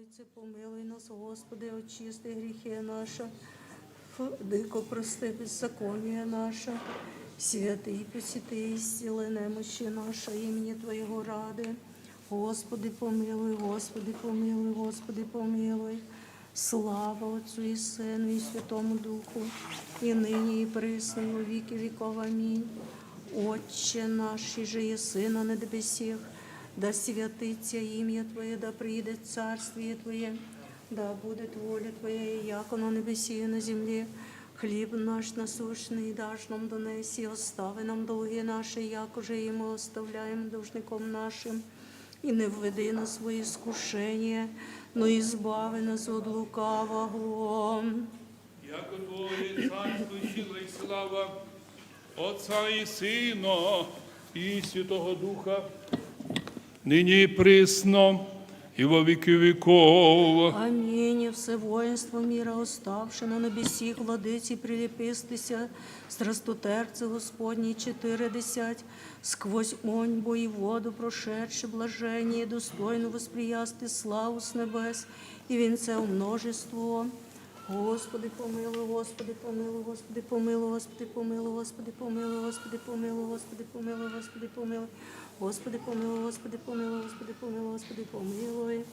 Богородице, помилуй нас, Господи, очисти гріхи наші, дико прости беззаконня наше, святий, посвятий, зціли немощі наші, імені Твоєго ради. Господи, помилуй, Господи, помилуй, Господи, помилуй. Слава Отцю і Сину, і Святому Духу, і нині, і присно, і во віки віков. Амінь. Отче наш, і же єси на небесіх, да святиться ім'я Твоє, да прийде царствіє Твоє, да буде воля Твоя, яко на небесі і на землі. Хліб наш насущний даш нам донесі, остави нам долги наші, як уже і ми оставляємо должником нашим. І не введи нас в свої скушення, но і збави нас від лукавого. Яко Твоє царство, і сила, і слава Отця і Сина, і Святого Духа, нині і присно, і во віки віков. Амінь. Все воїнство міра оставши на небесі, владиці приліпистися, страстотерце Господній 40, сквозь оньбу і воду прошедши блаження, достойно восприясти славу з небес, і вінце у множество. Господи, помилуй, Господи, помилуй, Господи, помилуй, Господи, помилуй, Господи, помилуй, Господи, помилуй, Господи, помилуй, Господи, помилуй. Господи, помилуй, Господи, помилуй, Господи, помилуй, Господи, помилуй.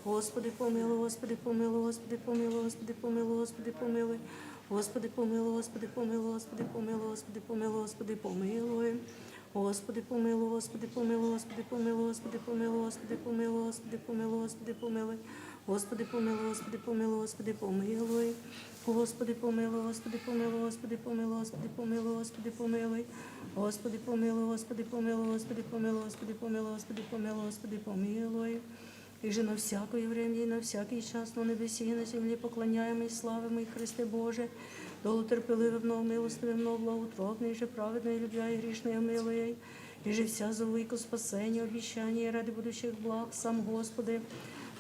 Господи, помилуй, Господи, помилуй, Господи, помилуй, Господи, помилуй, Господи, помилуй. Господи, помилуй, Господи, помилуй, Господи, помилуй, Господи, помилуй, Господи, помилуй. Господи, помилуй, Господи, помилуй, Господи, помилуй, Господи, помилуй, Господи, помилуй, Господи, помилуй, Господи, помилуй. Господи, помилуй, Господи, помилуй, Господи, помилуй. Господи, помилуй, Господи, помилуй, Господи, помилуй, Господи, помилуй, Господи, помилуй. Господи, помилуй, Господи, помилуй, Господи, помилуй, Господи, помилуй, Господи, помилуй, Господи, помилуй. І же на всякое время, і на всякий час на небесі, і на землі поклоняємо і славимо, і Христе Боже, долутерпеливе вновь, милостиве вновь, благоутробне, і же праведне, і любя, і грішне, і милує, і же вся зовику спасення, обіщання, і ради будущих благ, сам Господи,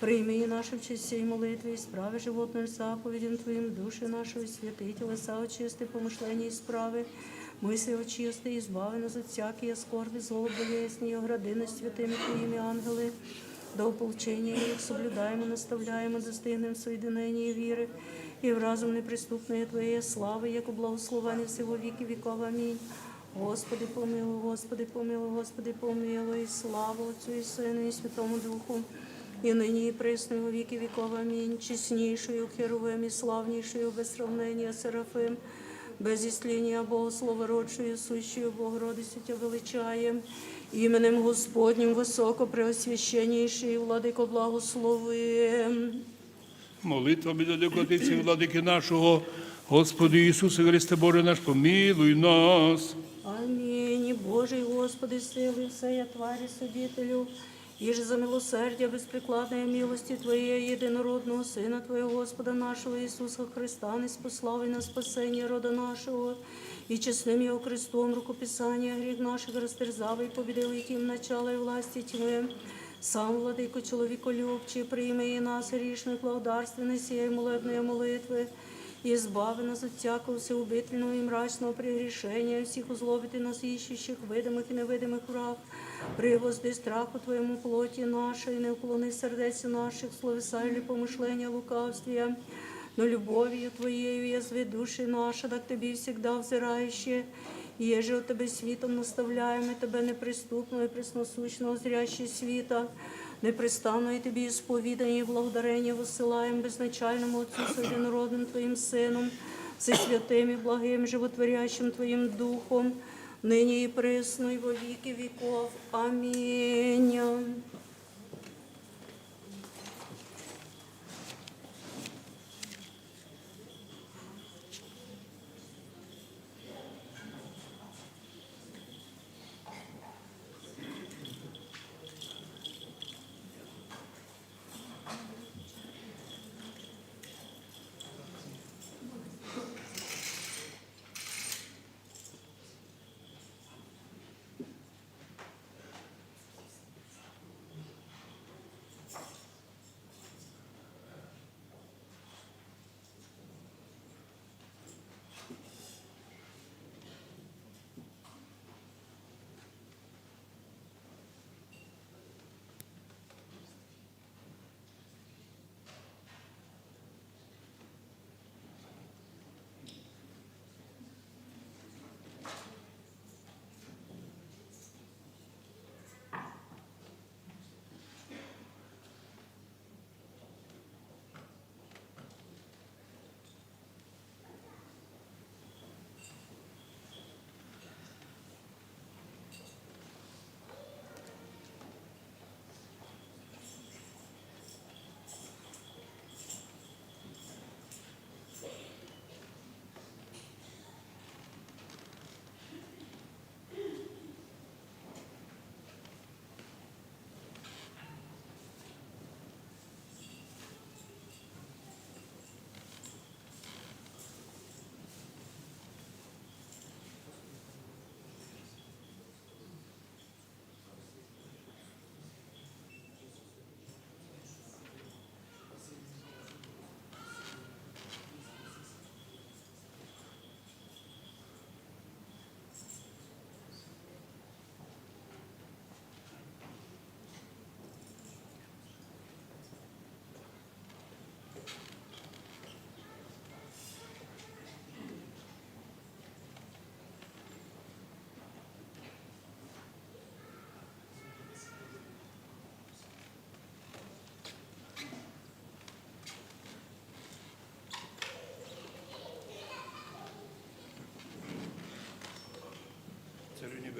прийми і наші в часі і молитві, і справи животної заповідям Твоїм, душі нашої, святи, тілеса очисти, помишлення і справи, мислі очисти, і збави нас від всякої скорби, зло, болезні, і огради нас святими Твоїми ангели, до ополчення їх соблюдаємо, наставляємо, достигнемо соєдинення і віри, і в разум неприступної Твоєї слави, як у благословенні всього віки віков. Амінь. Господи, помилуй, Господи, помилуй, Господи, помилуй, слава Отцю і Сину, і Святому Духу, і нині, і присно, і во віки віков. Амінь. Чеснішою Херовим, і славнішою без сравнення Серафим, без істління Богословородшою, сущою Богородицю Тя величаєм, іменем Господнім високо преосвященніший, владико благослови. Молитва Отиці владики нашого, Господи Ісусе Христе Боже наш, помилуй нас. Амінь. Божий Господи, сили, все я тварі судителю, і ж за милосердя безприкладної милості Твоєї, єдинородного Сина Твоєго, Господа нашого Ісуса Христа, не спослав і на спасення рода нашого, і чесним Його крестом рукописання гріх наших розтерзав, і побідив яким начала і власті тьми. Сам, владико, чоловіколюбчий, прийми і нас, грішних, благодарственної сієї молебної молитви, і збави нас від всякого всеубительного і мрачного прегрішення, і всіх узлобити нас, іщущих, видимих і невидимих враг. Привозди страху Твоєму плоті нашої, не уклони сердець наших, словеса і помишлення лукавствія, но любов'ю Твоєю язви душі наша, так Тобі всегда взираючи, єже от Тебе світом наставляємо, Тебе неприступного і пресносущного зрящі світа, непрестанно і Тобі сповідання і благодарення висилаємо безначальному Отцю з єдинородним Твоїм Сином, всесвятим і благим, животворящим Твоїм Духом, нині і присно, і во віки віков. Амінь.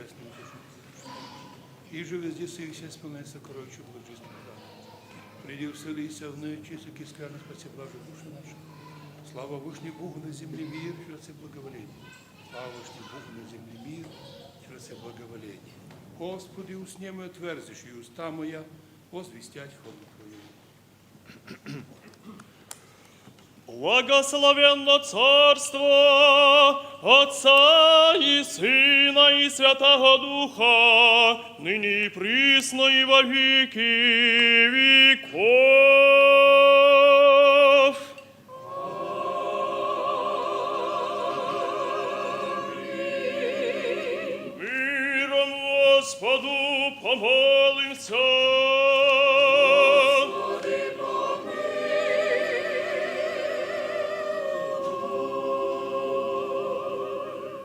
небесному тишину. И же везде сыся исполняется короче благочестия. Приди вселися в нечисть, и скверно спаси блажи души наши. Слава Вышний Богу на земле мир, через все благоволение. Слава Вышний Богу на земле мир, через все благоволение. Господи, усне мой отверзишь, и уста моя возвестять хвалу Твою. Благословенно Царство Отца и Сына и Святого Духа, ныне и присно и во веки веков. Миром Господу помолимся.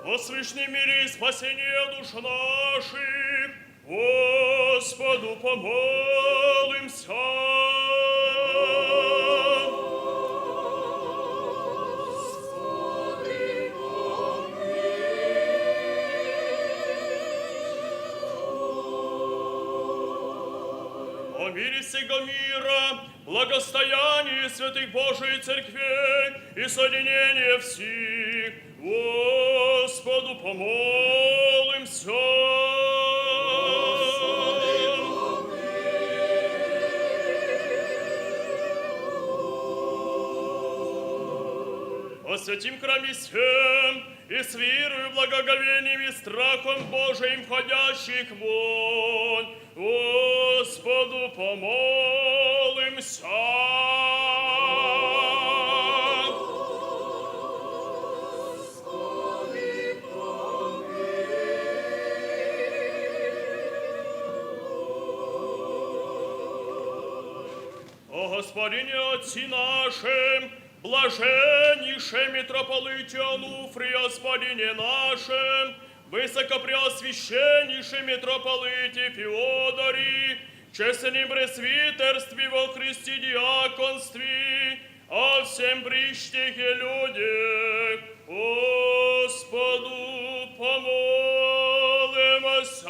О свышнем мире и спасение душ наших, Господу помолимся. О мире сего мира, благостоянии святых Божией Церквей и соединение всех, Господу помолимся. О святим храме всем и с верою, благоговением и страхом Божиим входящих вон, Господу помолимся. О Господине Отце нашим, блаженнейшем митрополите Онуфрии, Господине нашим, высокопреосвященнейшем митрополите Феодории, честном пресвитерстве во Христе диаконстве, о всем причтихе людях, Господу помолимся.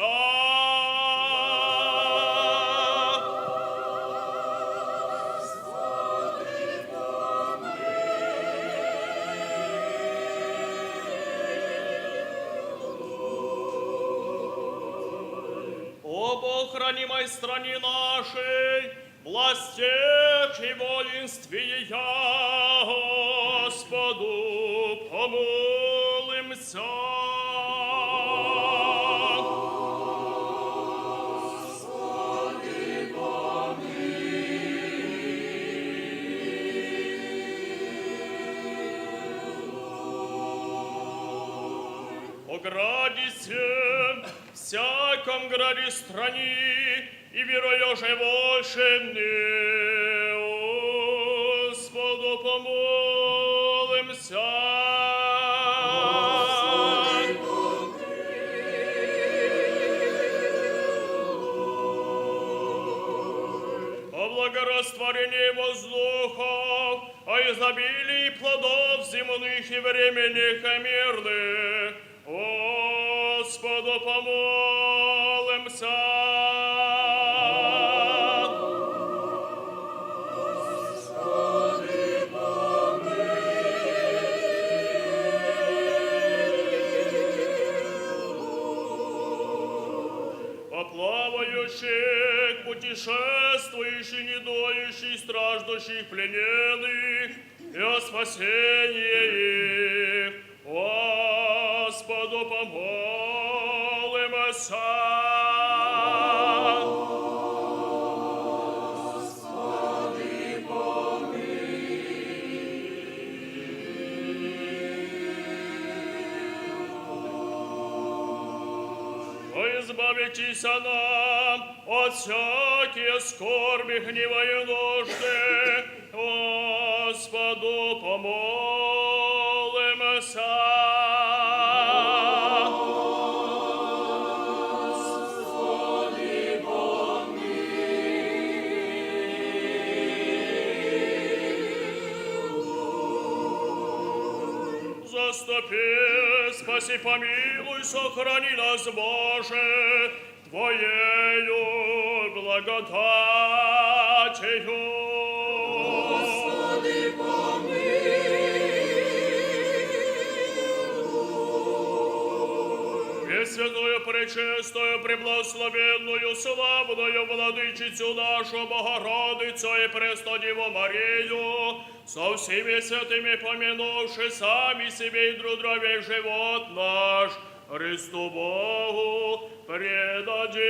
Хранимой стране нашей, властях и воинстве ея, Господу помолимся. Господи, помилуй. О граде сем, всяком граде страни, и верою живошенне, Господу помолимся. Господи, помилуй. О благорастворении воздухов, о изобилии плодов земных и временных и мирных, Господу помолимся. Господи, помилуй. О плавающих, путешествующих, недоющих, страждущих, плененных, и о спасении их, Господу помолимся. Господи, помилуй. Избавитесь нам от всякие скорби, гнева и нужды, Господу помолимся. заступи, спаси, помилуй, сохрани нас, Боже, Твоею благодатью. Господи, Пресвятую, пречистую, преблагословенную, славную владычицу нашу Богородицу и Преснодеву Марию, со всеми святыми помянувши сами себе и друг друга живот наш, Христу Богу предадим.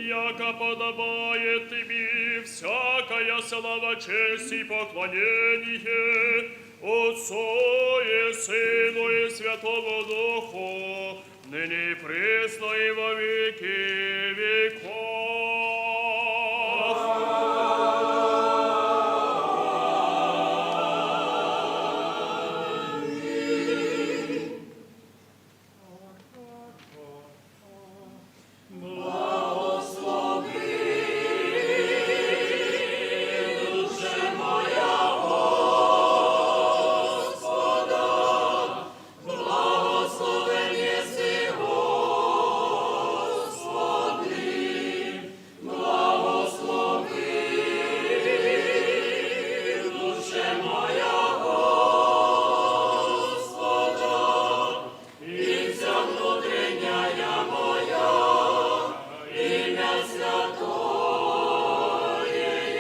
Яко подобает Тебе всякая слава, честь и поклонение Отцу и Сыну и Святому Духу, ныне и присно и во веки веков. благословен єси, Господи, благослови, душе моя Господа, і вся внутрішня моя, ім'я святое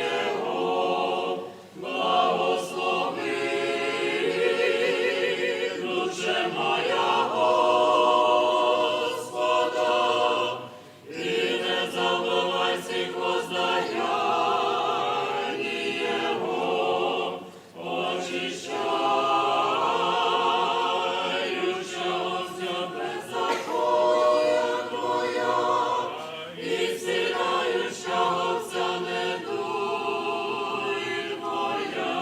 Його, благослови, душе моя Господа, і не забувай всіх воздаянь Його, очищаючого все беззаконня Твоя, і зціляючого вся недуги Твоя,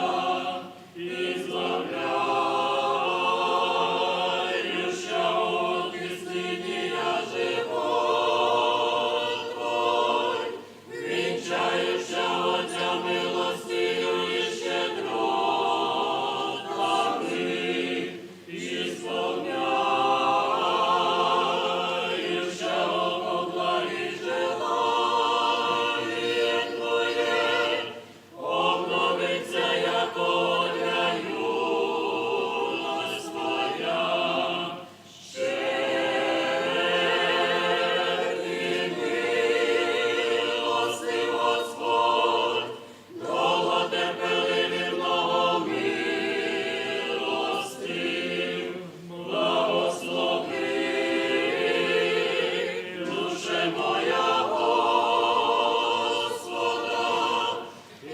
і збавляючого від безсилля живот Твой, вінчаючого Отця милостию і щедротами, і сповняючого по благі желання Твоє, обновиться, яко оля юность Твоя. Щедрий, милостив Господь, довготерпеливий, многомилостив, благослови, душе моя Господа,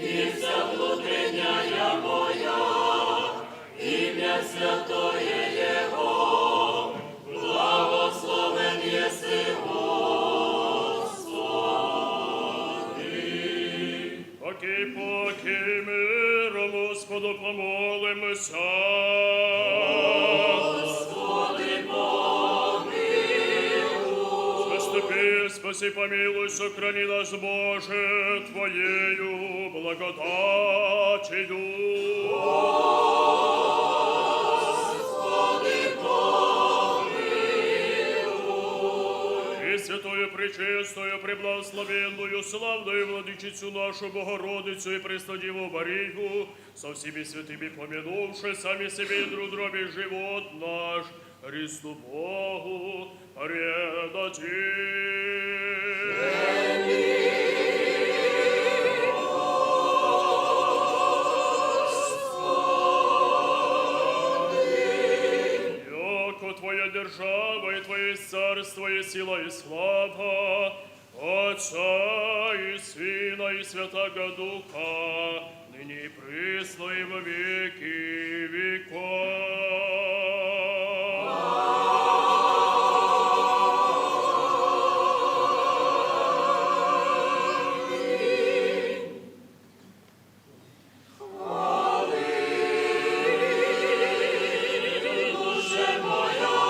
і вся внутрішня моя, ім'я святое Його, благословен єси, Господи. Поки миром Господу помолимося. Господи, помилуй. Заступи, спаси, помилуй, сохрани нас, Боже, Твоею благодатью. Господи, помилуй. И святую, пречистую, преблагословенную, славную владычицу нашу Богородицу и Преснодеву Марию, со всеми святыми помянувши сами себе и друг друга живот наш, Христу Богу предадим. Яко Твоя держава и Твое царство и сила и слава, Отца и Сына и Святаго Духа, ныне и присно и во веки веков. Душе моя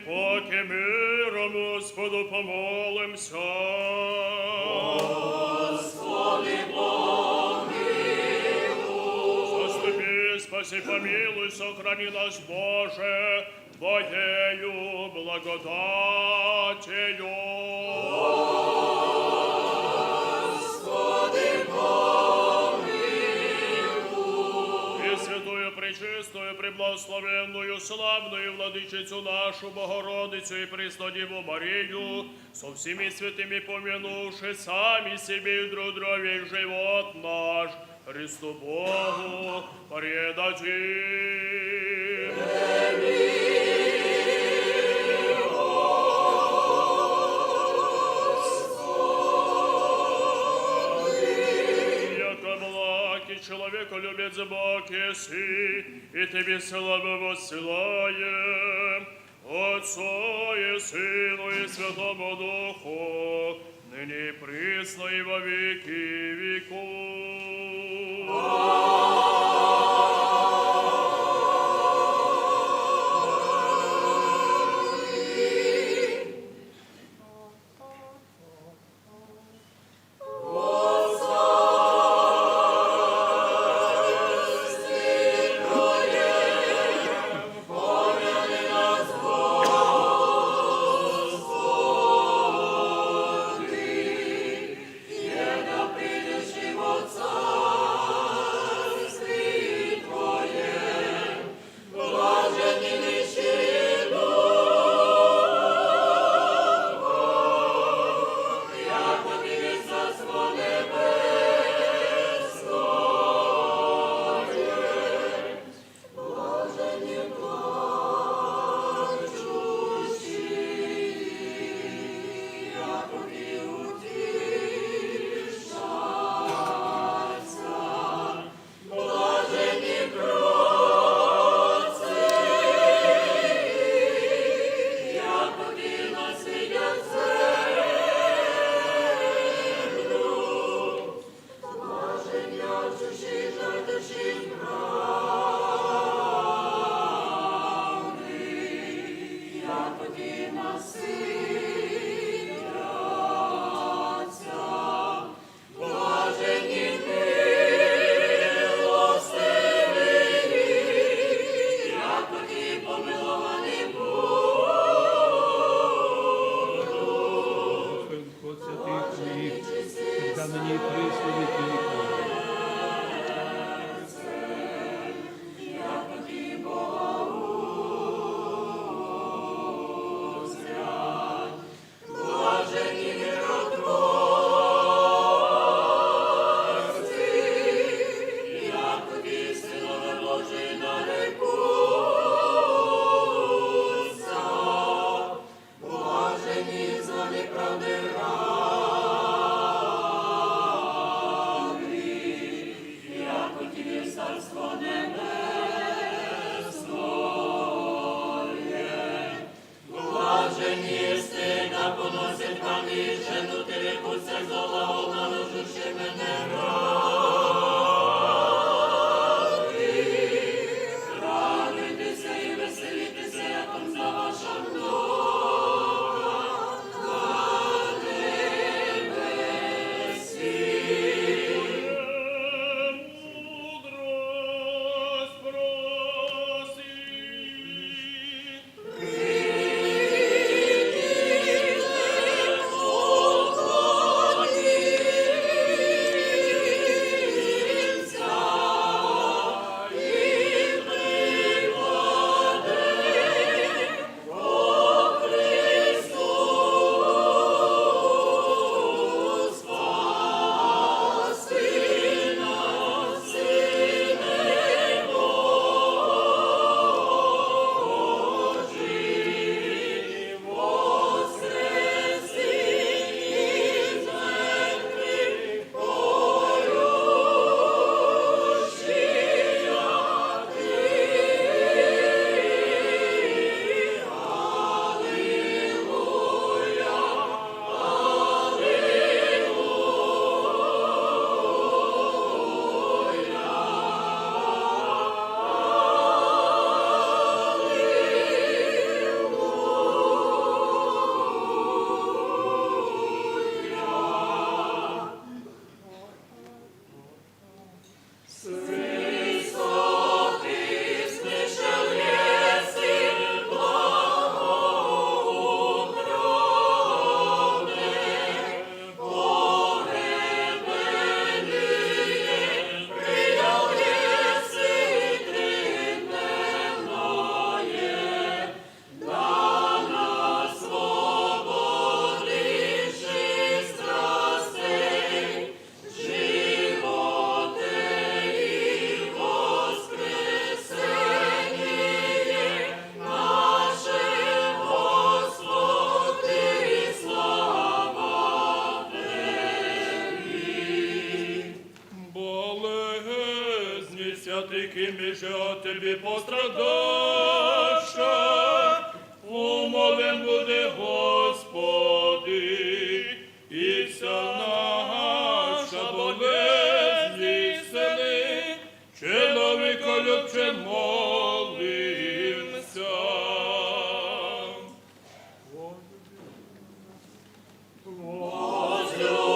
поки миром Господу помолимся. Господи, помилуй. Заступи, спаси, помилуй, сохрани нас, Боже, Твоею благодатью. Господи, помилуй. И святую, пречистую, преблагословенную, славную владычицу нашу, Богородицу и Преснодеву Марию, со всеми святыми помянувши сами себе и друг друга весь живот наш, Христу Богу предадим. Яко благ и человека любит Бог еси, и Тебе славу воссылаем, Отцу и Сыну и Святому Духу, ныне и присно и во веки веков. ким же от Тебе пострадавша, умолен буде, Господи, і вся наша болезнь ісцели, чоловіка любче молимся.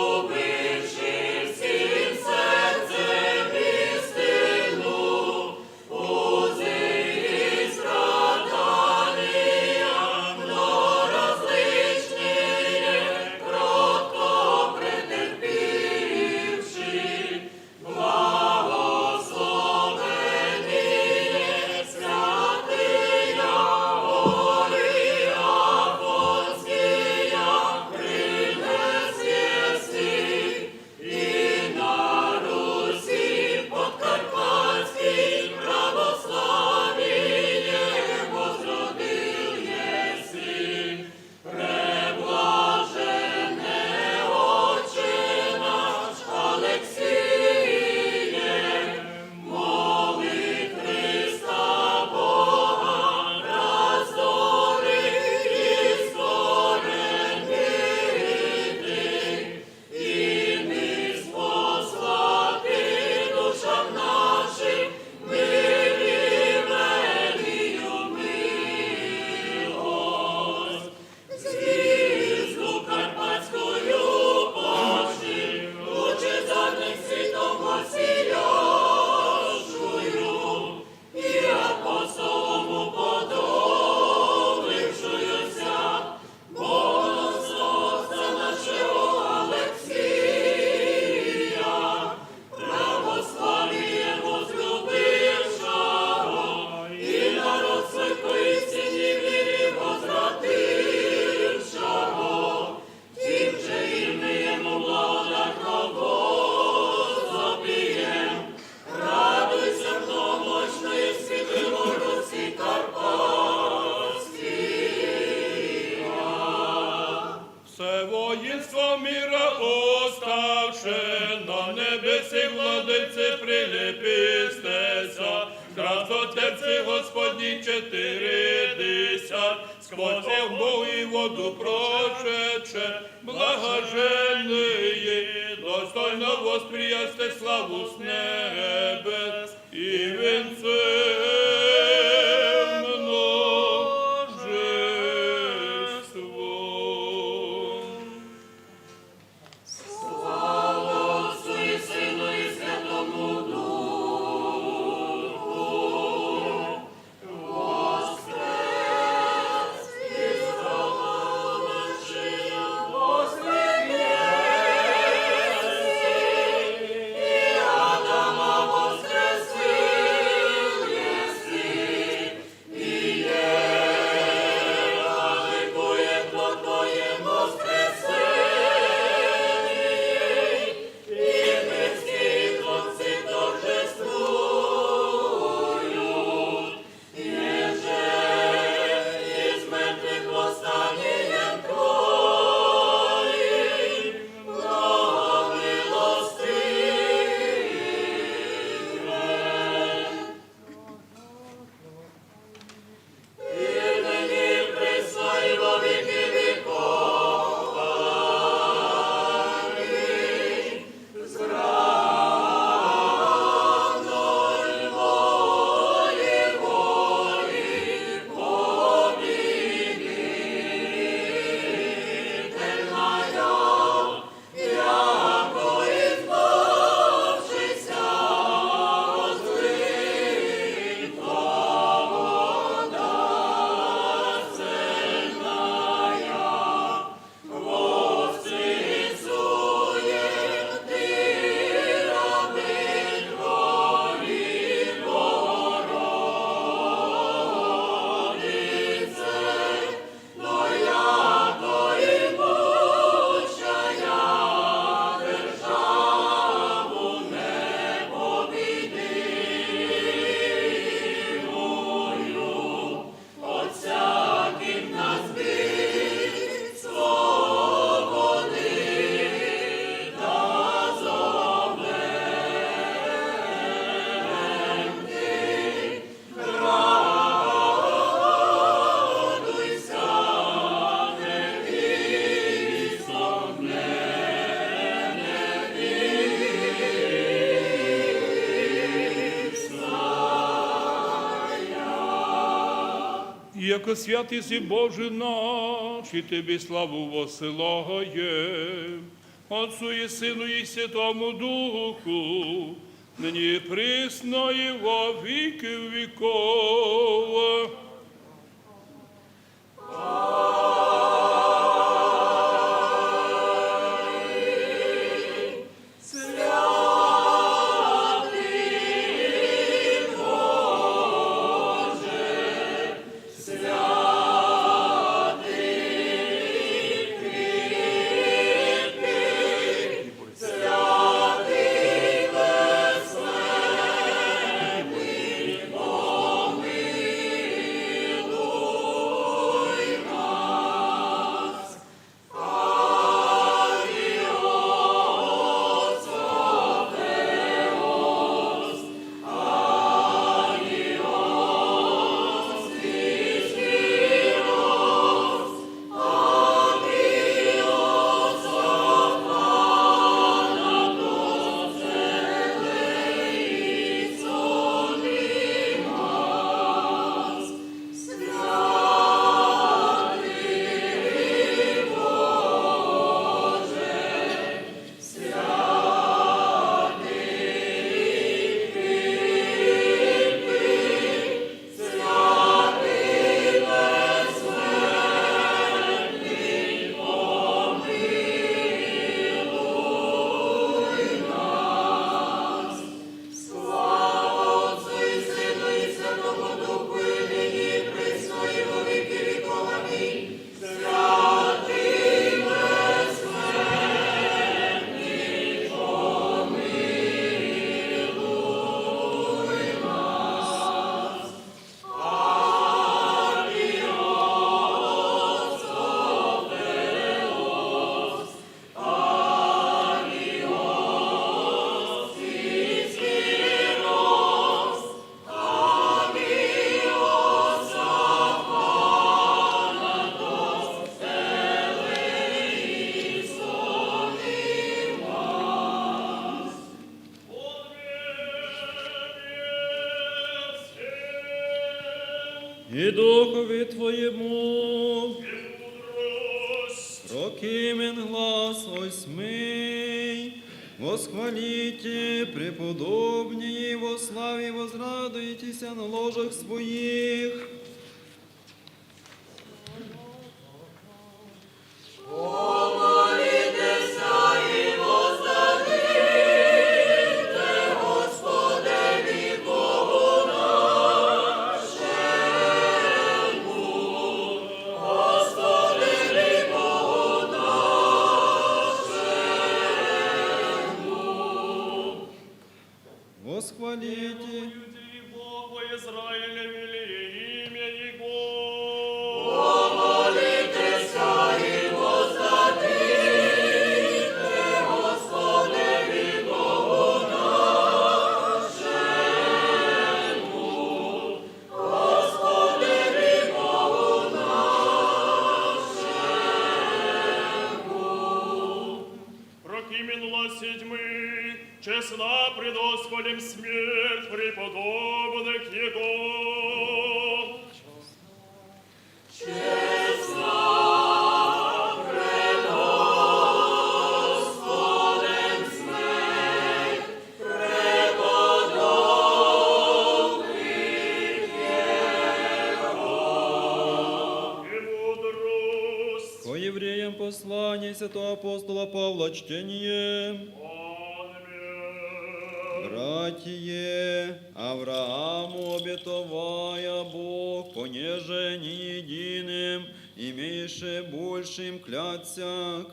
Возлюбивши всім серцем істину, узи і страдання, многорозличні, кротко претерпівши, благословений святий Григорій Афонський, принес єси, і на Русі Подкарпатській православіє возродил єси. Преблажене Отче наш Алексіє, моли Христа Бога, раздори іскоренити, і ми спослати душам нашим мир і велію милость. Звізду Карпатською пошли, лучи задних світом осіяшую, і апостолом уподобившуюся, богословця нашого Алексія, православіє возлюбившого, і народ свой поістині вірі возвратившого, тим же ім'ям благодатно возопієм. Радуйся, многомощної святої Русі Карпатській. Все воїнство міра оставше, на небесі владиці приліпістеся, красотерці Господні 40, сквозь Бог і воду прошедше, блаженні, достойно восприясти славу з небес і вінцем множеством. Слава Отцу і Сину і Святому Духу, воскрес із гробовища, воскрес і Адама воскрес яко святий си Боже наш, і Тобі славу восилагаєм, Отцу і Сину і Святому Духу, нині і присно і во віки віков. І Духові Твоєму, прокимен глас осьмий, восхвалите преподобнее во славе, возрадуйтеся на ложах своих. Восхвалите, Бог во Израиле вели имя Его. Прокименла седьмы, честна пред Господем смерть преподобных Его. И мудрость. по евреям послание святого апостола Павла чтение. Аминь. Братья, Аврааму обетовая Бог, понеже не единым, имейше большим клятся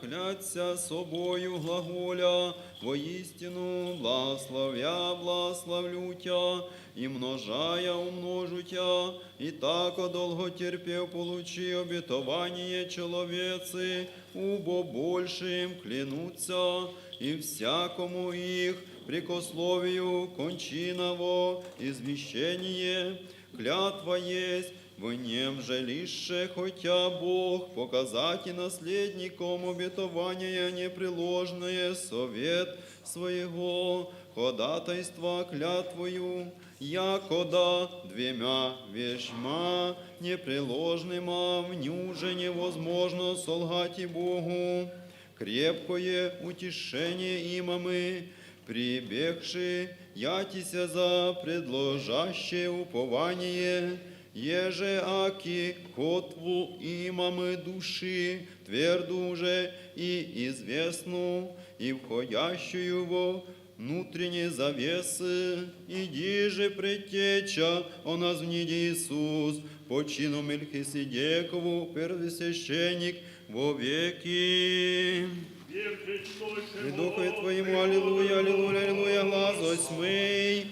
собою глаголя, воистину благословя благословлю тя, и множая умножу тя, и тако долготерпев получи обетование человецы, убо большим клянутся, и всякому их прикословию кончиново извещение, клятва есть, в нем же лише хотя Бог показать и наследником обетования непреложное совет своего ходатайства клятвою, якода двумя вещма непреложныма внюже невозможно солгать и Богу. Крепкое утешение имамы, прибегши, ятися за предложащее упование, еже аки котву имамы души, тверду же и известну, и входящую во внутренние завесы, иди же предтеча о назвниде Иисус, по чину Мельхиседекову, первосвященник во веки. И Духу Твоему, аллилуйя, аллилуйя, аллилуйя, глаз восьмый.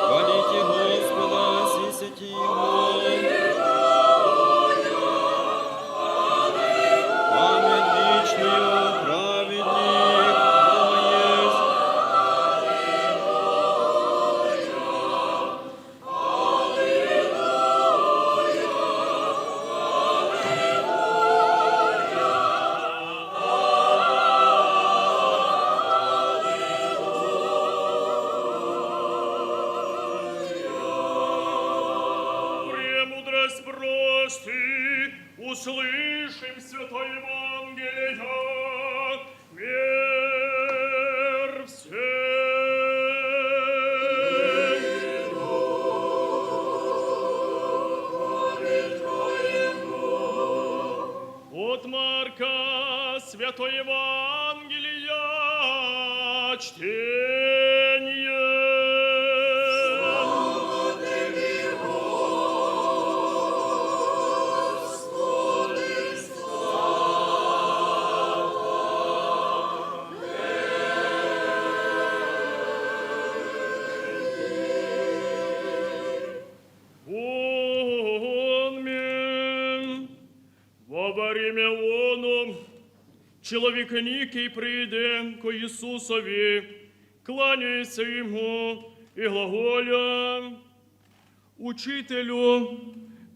Хвалите Господа, сисяти Его. Память вечную, праведник, Бога есть. Премудрость прости, услышим Святое Евангелие, мир всем. От Марка Святое Евангелие чтение. Онмен. Во время оно человек некий прийде ко Иисусові, кланяется Ему и глаголя: «Учителю,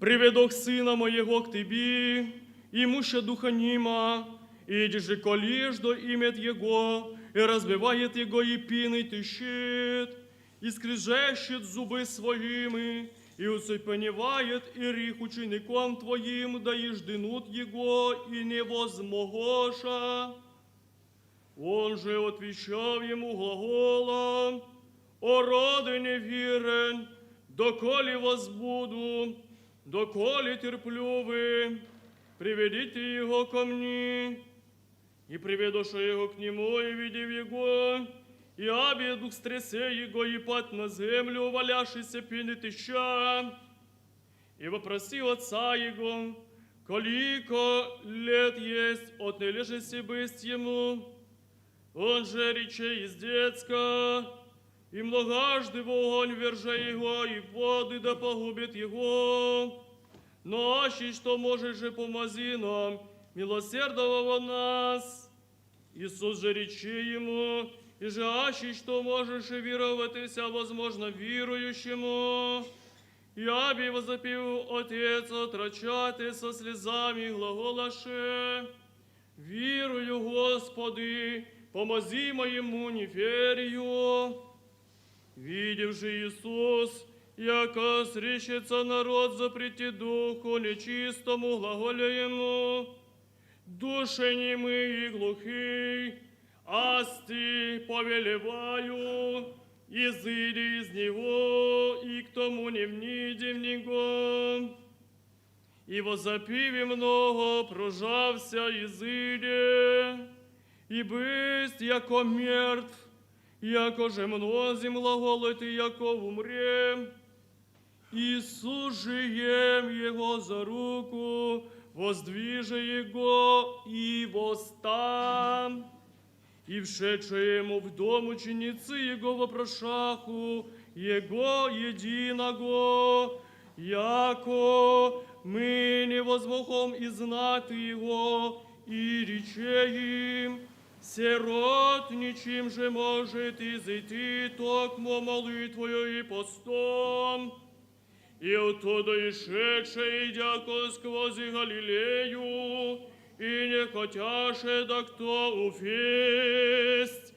приведох сына моего к Тебе, имуща духа нима, иди же колишь до имет Его, и разбивает Его и пиной тыщет, и скрежещет зубы своими, и усыпаневает и рих учеником Твоим, да и жденут Его, и не возмогоша». Он же отвечал ему глаголом: «О роды неверен, доколе вас буду, доколе терплю вы, приведите его ко мне». И приведоша его к нему, и видев его, и аби дух стрясе его, и пад на землю, валяшися пины тыща, и вопросил отца его, колико лет есть, от не лежеси бысть ему. Он же рече из детска, и многожды в огонь верже его, и в воды да погубит его. Но аще что можешь же помози нам, милосердного нас. Иисус же рече ему: и же аще что можешь и вероватися, возможно, верующему. И аби возопил Отец, отрачати со слезами глаголаше: «Вірую, Господи, помози моему неверию». Видев же Иисус, яко срещется народ запрети духу нечистому, глаголя ему: «Души немы и глухий, асти повелеваю, изыди из него, и к тому не вниди в него». И возопиве много прожався изыде, и бысть, яко мертв, яко же мнозим глаголит, и яко умре. Иисус же ем его за руку, воздвиже его и восстан. И вшедшие ему в дом ученицы его вопрошаху его единого, яко мы не возмогом и знати его, и рече им: «Сирот ничем же может изойти токмо молитвою и постом». и оттуда ишедше, идяко сквозь Галилею, и не хотяше да кто уфесть.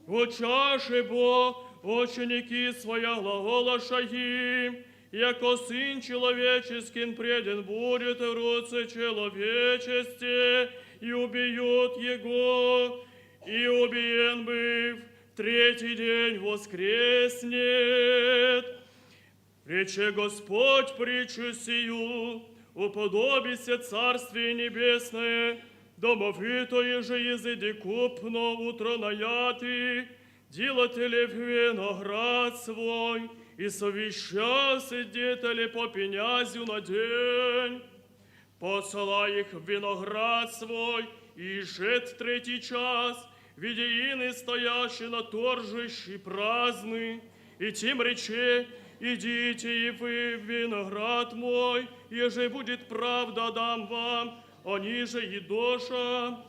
Очаше бо ученики своя глаголаша им, яко Сын Человеческим преден будет в руце человечести, и убьют Его, и убиен быв, третий день воскреснет. Рече Господь притчу сию, уподобися Царствие Небесное, домовитое же езыди купно утро наяты, делатели виноград свой, и совещал сидетели по пенязю на день. Посылай их в виноград свой, и шед третий час, видеины стоящие на торжище праздны, и тем рече, идите и вы в виноград мой, еже будет правда дам вам, они же едоша.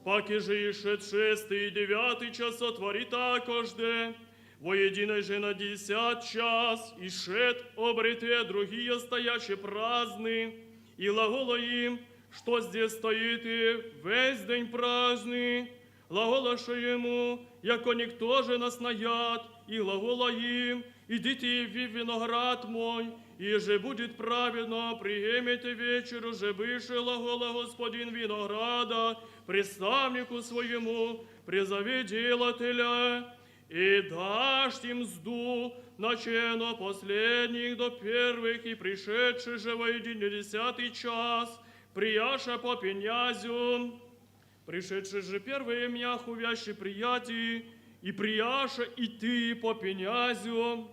Паки же ишед 6 и 9 час сотвори такожде, воединой же на 10 час ишед обрете другие стоящие праздны, и глагола им, что здесь стоит и весь день праздный, глаголаша ему, яко никто же нас наят, и глагола им, идите в виноград мой, и же будет праведно, приемете вечеру же выше глагола Господин винограда, представнику своему, призови делателя, и дашь им мзду, начено последних до первых, и пришедший же воедине 10 час, прияша по пенязю, пришедший же первые мяху вящи приятий, и прияша и ты по пенязю,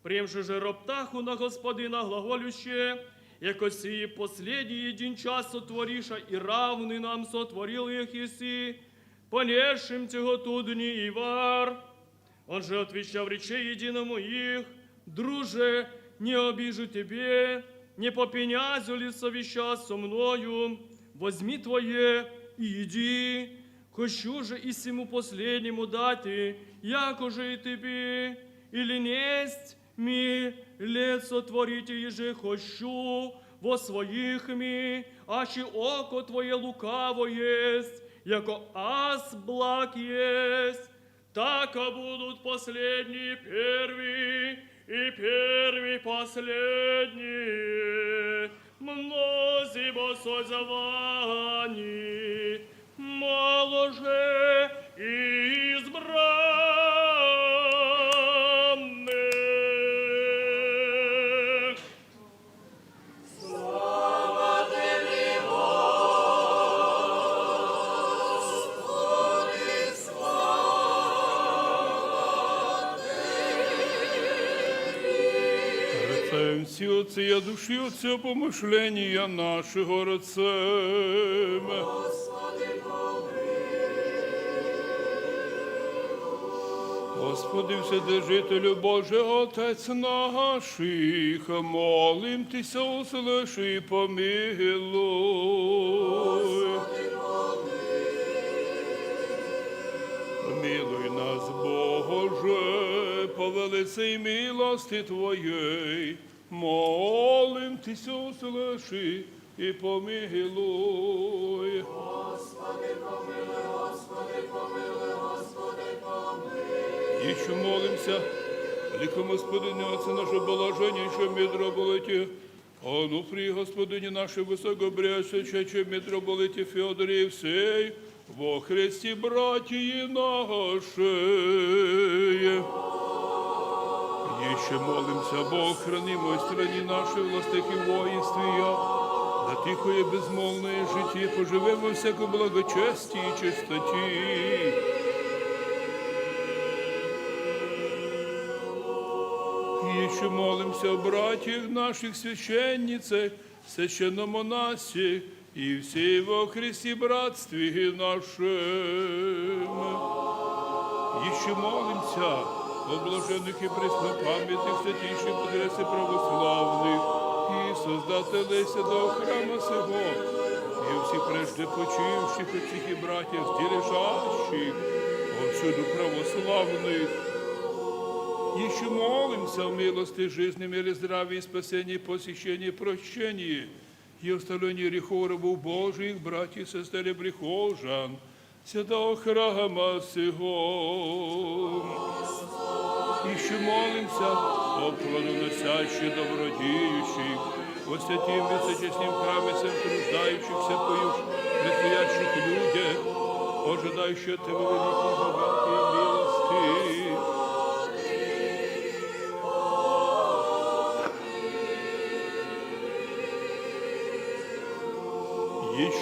приемши же роптаху на Господина глаголюще, яко сии последний един час сотвориша, и равный нам сотворил их еси, понесшим тяготу дни и вар. Он же отвечал рече единому их: друже, не обижу тебе, не по пенязю ли совещать со мною, возьми твое и иди, хочу же и сему последнему дати, яко же и тебе, или несть ми лет сотворите, еже хочу во своих ми, ачи око твое лукаво есть, яко аз благ есть, так будут последние первые, и первые последние, мнози бо созывани, мало же избранных. Слава Тебе, Господи, слава Рецем всі отці, я душі отця помишлення нашого рецем. Господи, Господи, Вседержителю Боже, Отець наших, молим Тися, услыши і помилуй. Помилуй нас, Боже, по великій милости Твоєї, молим Тися, услыши і помилуй. Еще молимся, великому Господине Отце наше блаженнейше митрополите, Онуфрии Господине наше высокобрящее митрополите Феодоре и всей, во Христе братья наши. Еще молимся, Бог, храни мой стране нашей властях и воинствия, на тихое безмолвное житие поживем во всяком благочестии и чистоте. Еще молимся о братьях наших священницах, священномонасях и всей во Христе братстве нашем. Еще молимся о блаженных и преснопамятных святейших мудрецах православных и создателей святого храма сего, и у всех прежде почивших отцах и братьев, сдержащих повсюду православных, Еще молимся в милости жизни, мире, здравии, спасении, посещении, прощении и оставлении грехов рабов Божиих, братьев, сестер и прихожан, святого храма сего. Еще молимся о плодоносящих, добродеющих, во святим высочестным храме всем труждающихся, предстоящих людях, ожидающих от Тебя великой богатой милости.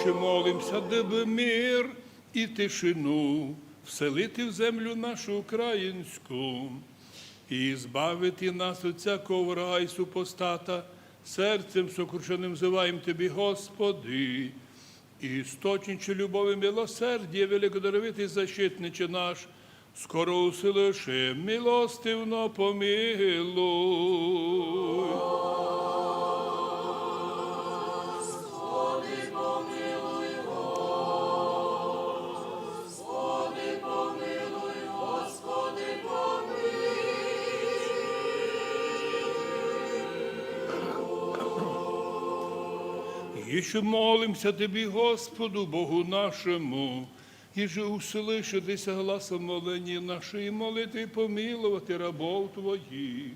Ще молимся, дабы мир і тишину вселити в землю нашу українську і збавити нас від всякого врага і супостата, серцем сокрушеним взиваємо Тобі, Господи, істочниче любові, милосердя, великодоровитий защитниче наш, скоро усилиши, милостивно помилуй. Еще молимся Тобі, Господу, Богу нашому, і же услышитися гласом молення нашої молитви, помилувати рабов Твоїх,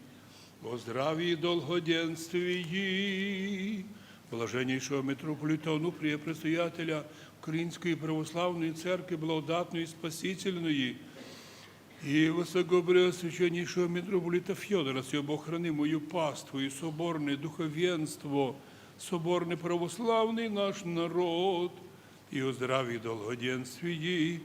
о здравії і долгоденствії, блаженнейшого митрополита Онуфрія, предстоятеля Української православної церкви, благодатної, спасительної, і високопреосвященнейшого митрополита Фьодора, сього Бог храни мою паству і соборне духовенство, соборный православный наш народ, и о здравии и долгоденствии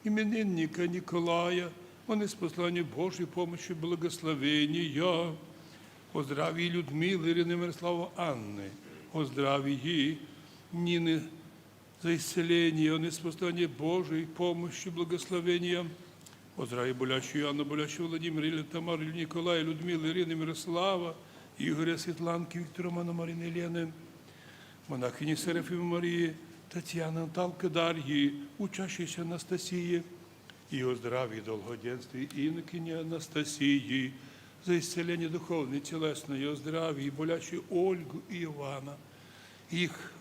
именинника Николая, он из послания Божьей помощи благословения, о здравии Людмилы, Ирины, Мирослава, Анны, о здравии Нины за исцеление, он из послания Божьей помощи благословения, о здравии болящей Анны, болящего Владимира, или Тамары, или Николая, Людмилы, Ирины, Мирослава, Игоря, Светланки, Виктора, Мана, Марины, Елены, монахини Серафимы Марии, Татьяны, Наталки, Дарьи, учащейся Анастасии, и о здравии и долгоденствии инокини Анастасии, за исцеление духовное, телесное, и о здравии, болящей Ольгу и Ивана, их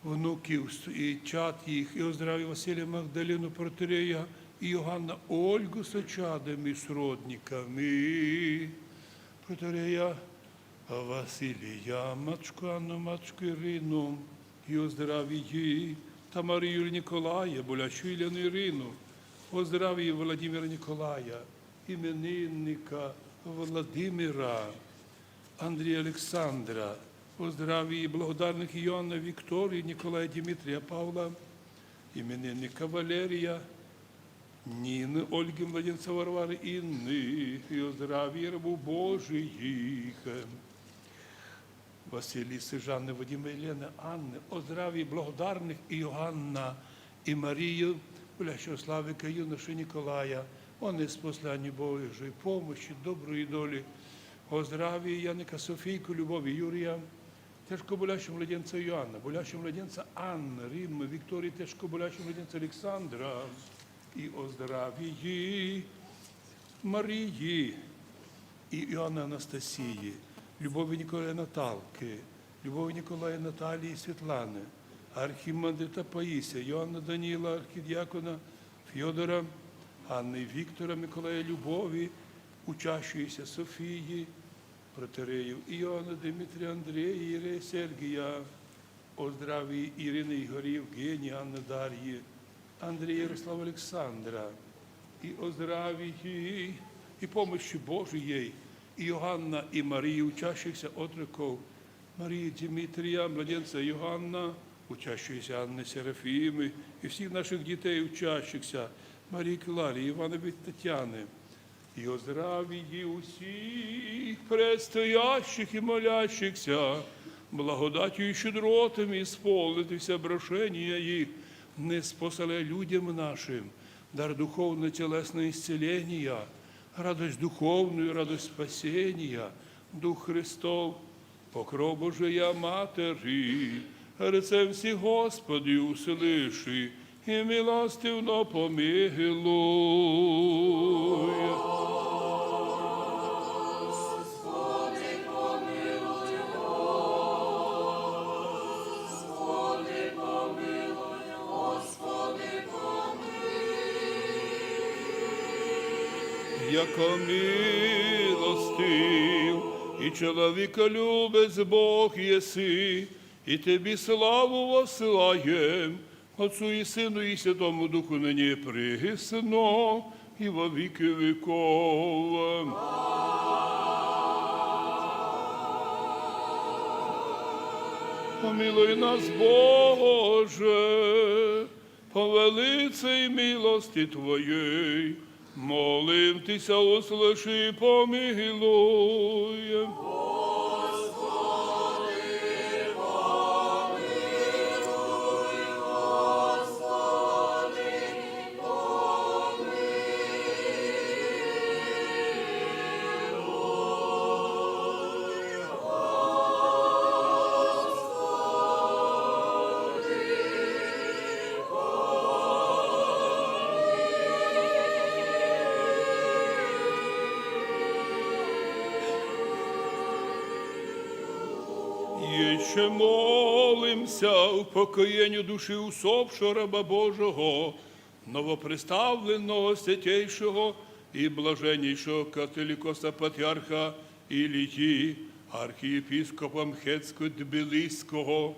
внуків і чад їх, і о здравии Василия Магдалину, протиерея, и Иоанна Ольгу с чадами, сродниками, протиерея Василия, матушку Анну, матушку Ирину, и о здравии Тамарию Николая, болящую Елену Ирину, о здравии Владимира Николая, именинника Владимира, Андрея Александра, о здравии благодарных Иоанна Виктории, Николая Дмитрия Павла, именинника Валерия, Нины, Ольги, младенца Варвары, Инны, и о здравии рабов Божиих, Василисы, Жанны, Вадима, Елены, Анны, о здравии благодарных Иоанна и Марию, болящего Славика, юноши Николая, он из послания Божией помощи, доброй доли, о здравии Яника, Софийку, Любови, Юрия, тяжко болящего младенца Иоанна, болящего младенца Анны, Риммы, Виктории, тяжко болящего младенца Александра, и о здравии Марии и Иоанна Анастасии, Любови Николая Наталки, Любови Николая Наталии и Светланы, архимандрита Паисия, Иоанна Данила, архидиакона Фьодора, Анны Виктора, Миколая Любови, учащиеся Софии, протиереев Иоанна, Дмитрия, Андрея, Иерея Сергия, о здравии Ирины, Игоря, Евгения, Анны, Дарьи, Андрея, Ярослава, Александра, и о здравии и помощи Божией Иоанна и Марии, учащихся отроков, Марии Дмитрия, младенца Иоанна, учащихся Анны Серафимы, и всех наших детей, учащихся Марии Кларии, Ивана и Татьяны, и о здравии усих предстоящих и молящихся, благодатью и щедротами исполнити все прошения их, не способля людям нашим, дар духовно-телесного исцеления, радость духовную, радость спасения, Дух Христов, покров Божия Матери, рецем всі Господи услыши, и милостивно помилуй. яко милостив, і чоловіка любець Бог єси, і тобі славу воссилаєм, Отцу і Сину, і Святому Духу, нині присно, і во віки віков. Помилуй нас, Боже, по велицей милости Твоей, молим Тися, услыши, помилуй. Ще молимся в покоєнню душі усопшого раба Божого, новоприставленого святейшого і блаженнішого католикоса патріарха Ілії, архієпископа Мхецько-Тбилиського,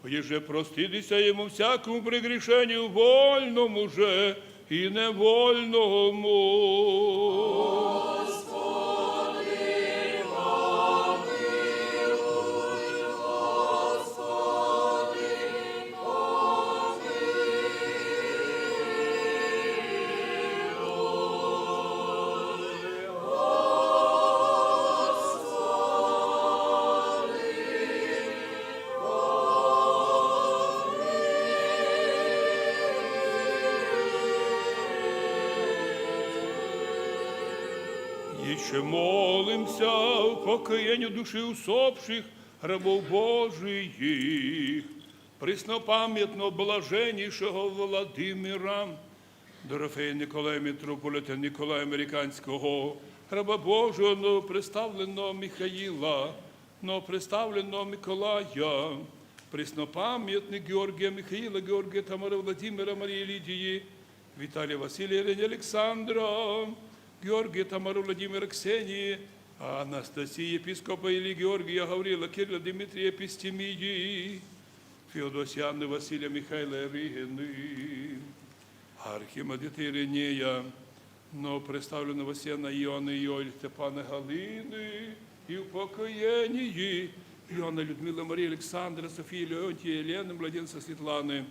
єже проститися йому всякому прегрішенню вольному же і невольному. Ще молимся в покаянню душі усопших рабов Божиїх, преснопам'ятно блаженнішого Владимира, Дорофея Николая митрополита Николая Американського, раба Божого, новоприставленого Михаїла, новоприставленого Миколая, преснопам'ятник Георгія Михаїла, Георгія Тамара Владимира, Марії Лідії, Віталія Василія, Ірини Олександра, Георгия, Тамару, Владимира, Ксении, Анастасии, епископа Ильи, Георгия, Гаврила, Кирилла, Дмитрия, Епистемии, Феодосия, Анны, Василия, Михаила, Ирины, архимандрита Иринея, но представленного Сена Иоанна, Иоля, Степана, Галины, и упокоении Иоанна, Людмила, Мария, Александра, София, Леонтия, Елена, младенца Светланы,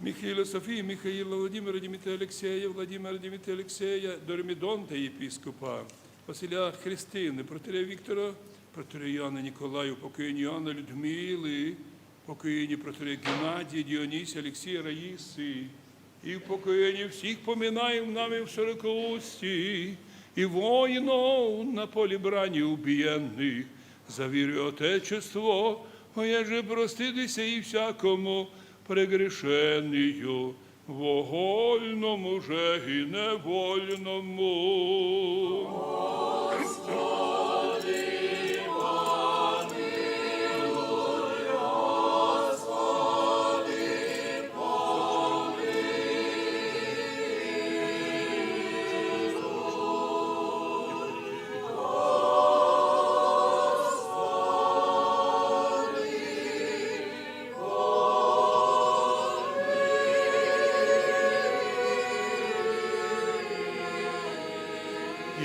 Михаила, Софии, Михаила, Владимира, Дмитрия, Алексея, Владимира, Дмитрия, Алексея, Дормидонта, епископа, Василя Христины, протерея Виктора, протерея Иоанна Николая, упокоение Иоанна Людмилы, упокоение протерея Геннадия, Дионисия, Алексея, Раисы, и упокоение всех поминаем нами в широкоусти, и воинов на поле брани убиенных, за веру и Отечество, оеже проститися и всякому прегрешению, вогольному же і невольному.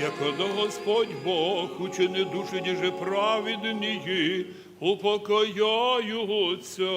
Якода Господь Бог учини душі ніже праведні, упокояються.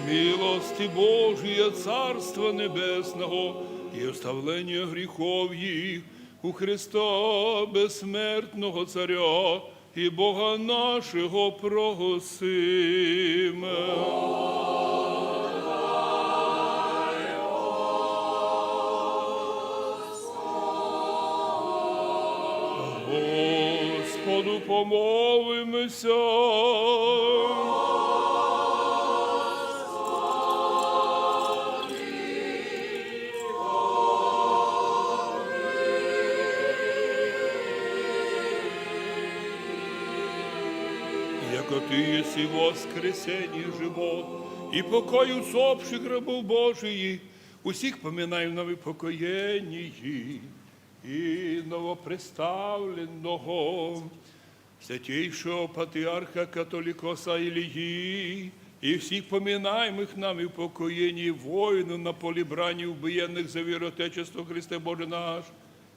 Милости Божия, Царства Небесного и оставления грехов их у Христа безсмертного Царя и Бога нашего просим. Господу помолимося. Яко Ты еси воскресение и живот, и покой усопших рабов Божиих, усіх поминаем на випокоєнні і новоприставленого святейшего патріарха католикоса Ілії, і всіх поминаємих нами в покоєнні воїнів на полі брані убиєнних за віру Отечество Христе Боже наш,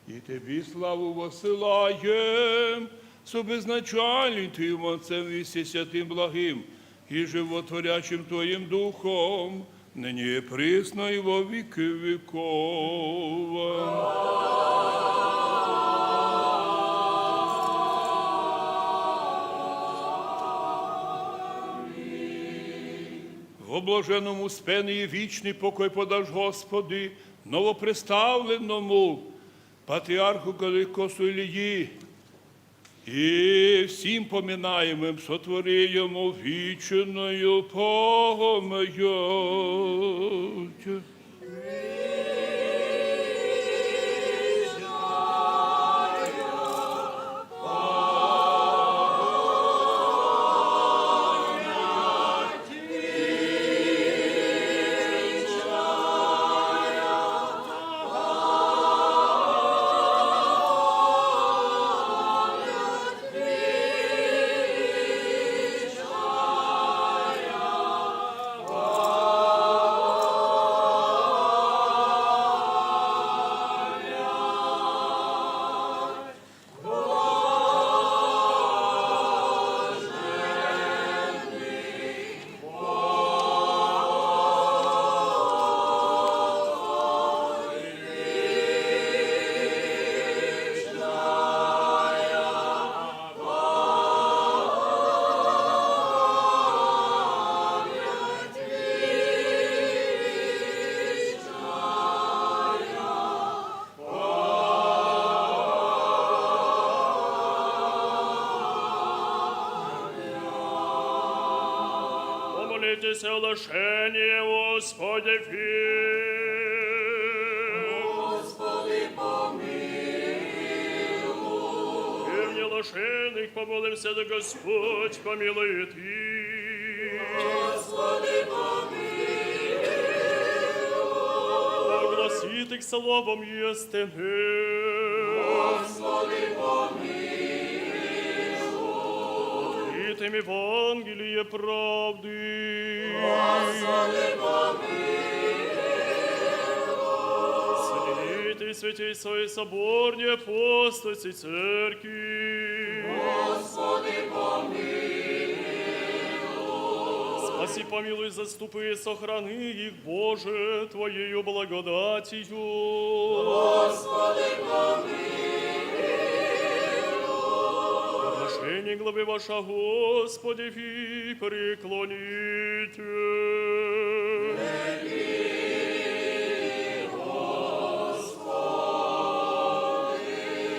і Тобі славу посилаєм, собезначальним Твоїм Отцем і Святим Благим, і животворячим Твоїм Духом, нині і присно і во віки віков. В блаженному спенії вічний покой подаш, Господи, новоприставленому патріарху Католикосу Ілії, і всім поминаємим сотвори йому вічною пам'ять. Помолитеся о лишении, Господи, Господи, помилуй. и мне лишенных помолимся, да Господь помилует их. Господи, помилуй. Огласит их словом истины. Господи, помилуй. Открытым Евангелие правды. Господи, помилуй. Святый, святейший соборне апостольской церкви. Господи, помилуй. Спаси, помилуй, заступи, сохрани их, Боже, Твоею благодатью. Господи, помилуй. Подношение главы ваша, Господи, и преклоните.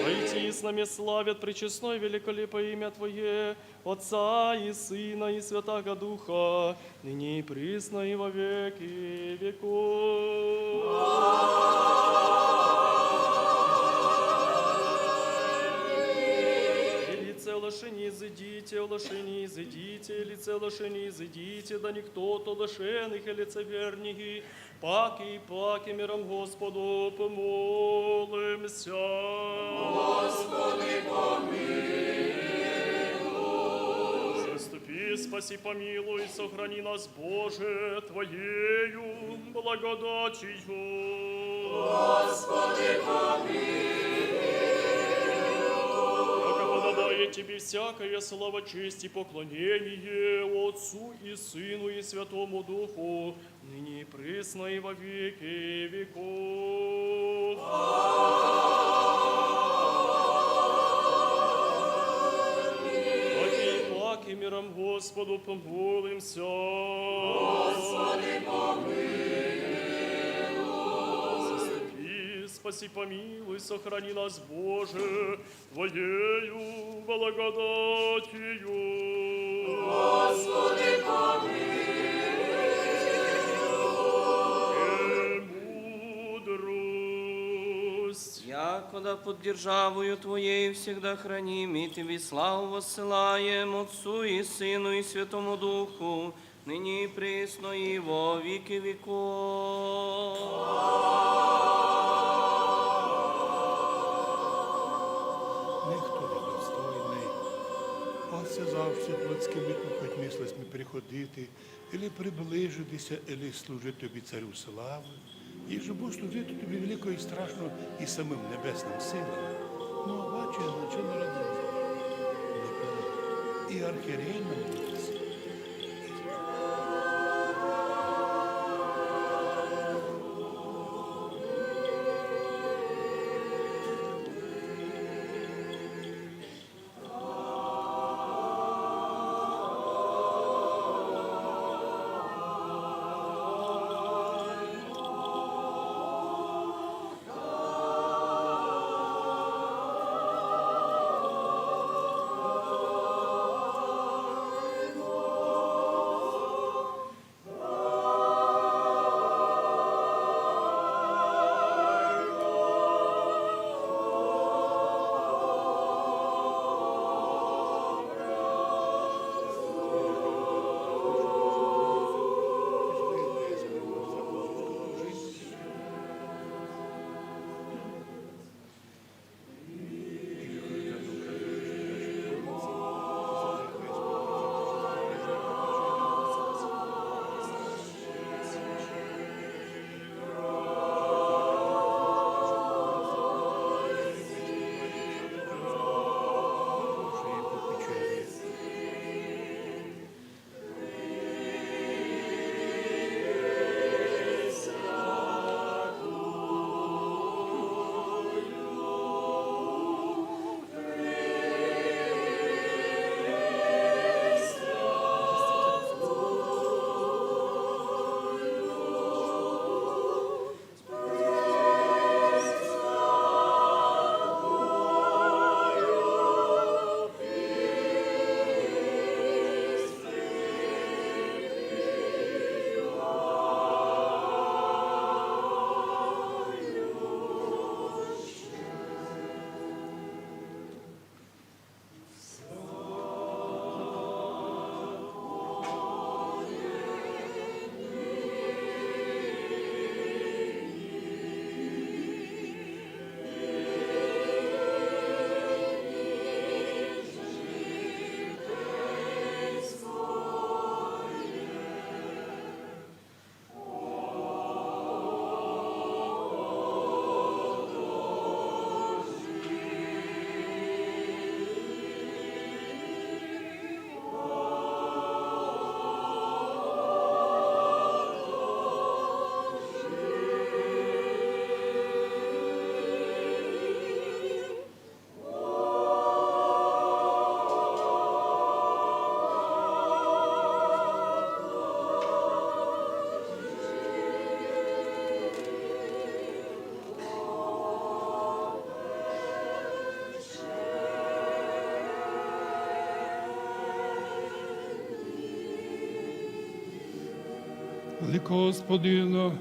Войти с нами славят пречестное великолепое имя Твое, Отца и Сына и Святаго Духа, ныне и присно и во веки веков. Лице лошени изыдите, лошени изыдите, лице лошени изыдите, да никто то лошеных и лицеверних, паки миром Господу помолимся. Господи, помилуй. Заступи, спаси, помилуй, сохрани нас, Боже, Твоею благодатью. Господи, помилуй. Подобает Тебе всякая слава, честь и поклонение Отцу и Сыну и Святому Духу, ныне и присно и во веки веков. Паки миром Господу помолимся. Господи, помилуй. спаси, помилуй, сохрани нас, Боже, Твоею благодатью. Господи, Премудрость. Якода под державою Твоей всегда храним, и Тебе славу воссылаем Отцу и Сыну и Святому Духу, ныне и пресно и во веки веков. Ніхто недостойний. Оце завжди плотськими хоть мислесьми приходити, или приближитися, или служити тобі царю слави, і щоб служити тобі великою і страшно і самим небесним силам. Ну, бачу, я наче народився. І архієрей народився. Великого Господина,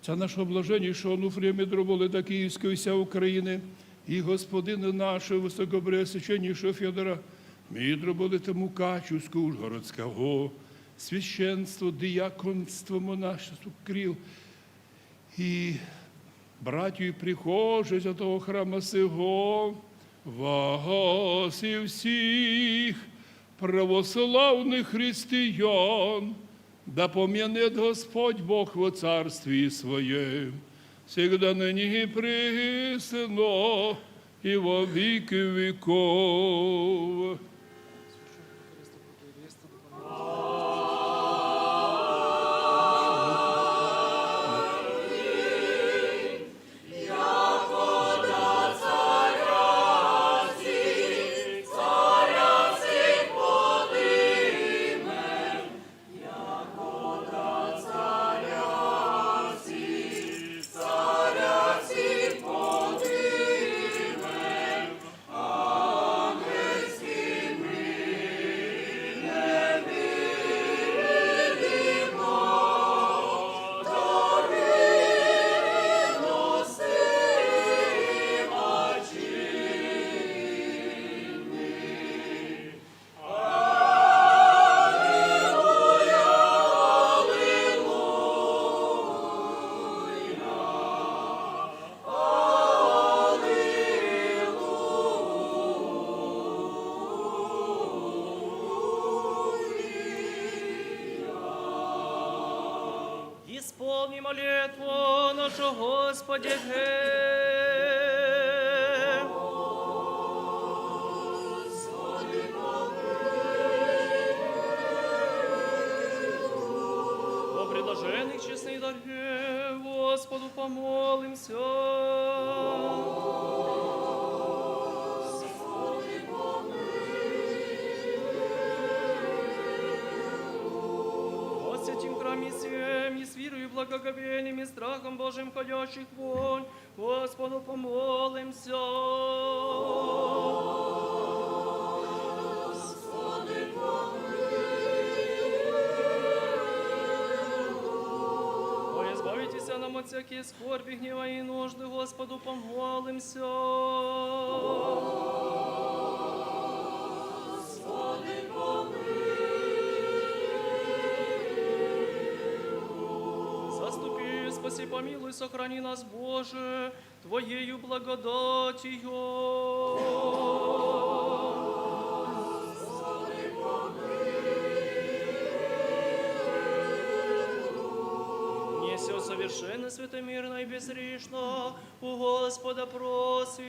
ця нашого блаженнішого Онуфрія Митрополита Київської вся України і Господина нашого високопреосвященнішого Федора, митрополита Мукачівського, Ужгородського, священство, дияконство, монашество, крил і братію і прихожих святого храма сего, вас і всіх православних християн, да помянет Господь Бог во Царстве Своем, всегда ныне и присно, и во веки веков. Царя всіх що Господі ге. О предложених чесних дарів, Господу помолимся. О святім храмі всем, и с верою, благоговением, и страхом Божьим ходящих вонь, Господу помолимся. О, избавитеся нам от всякие скорби, гнева и нужды, Господу помолимся. Заступи, спаси, помилуй, сохрани нас, Боже, Твоею благодатью. Не все совершенно, святомирно и безгрешно, у Господа просим.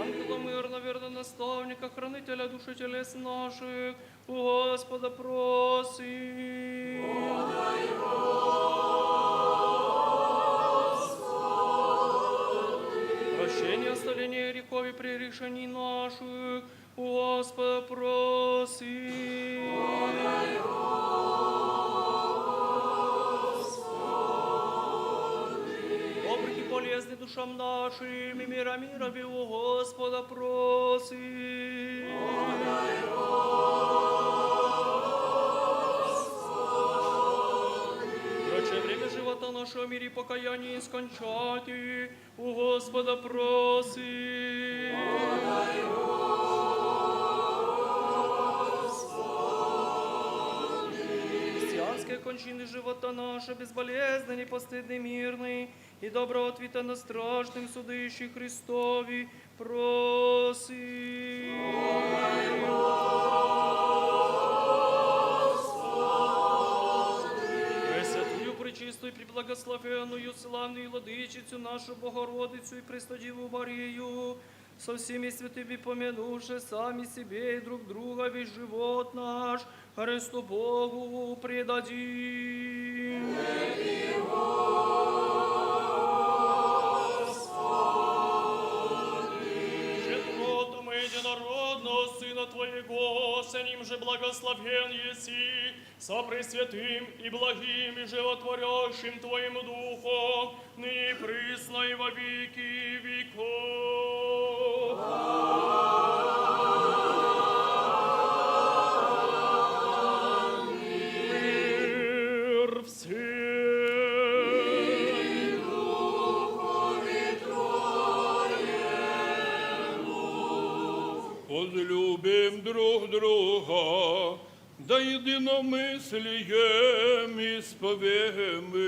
Ангела мирно, верно наставника, хранителя души телес наших, у Господа просим. Прощение, оставление грехов и прегрешений наших, у Господа просим. Добрых и полезных душам нашим, и мира мирови у Господа просим. Прочее время живота нашего в мире покаяния скончати, у Господа просим. Христианские кончины живота наша, безболезненный, непостыдный, мирный, и доброго ответа на страшным судыщих Христови просим. Пресвятую, пречистую, преблагословенную, славную Владычицу нашу Богородицу и Престодиву Марию, со всеми святыми помянувши сами себе и друг друга весь живот наш, Христу Богу предадим. Жетротом единородного Сына Твоего, с ним же благословен еси, со пресвятым и благим и животворящим Твоим Духом, ныне и присно и во веки веков. Мир всем. Возлюбим друг друга, да единомыслием исповемим.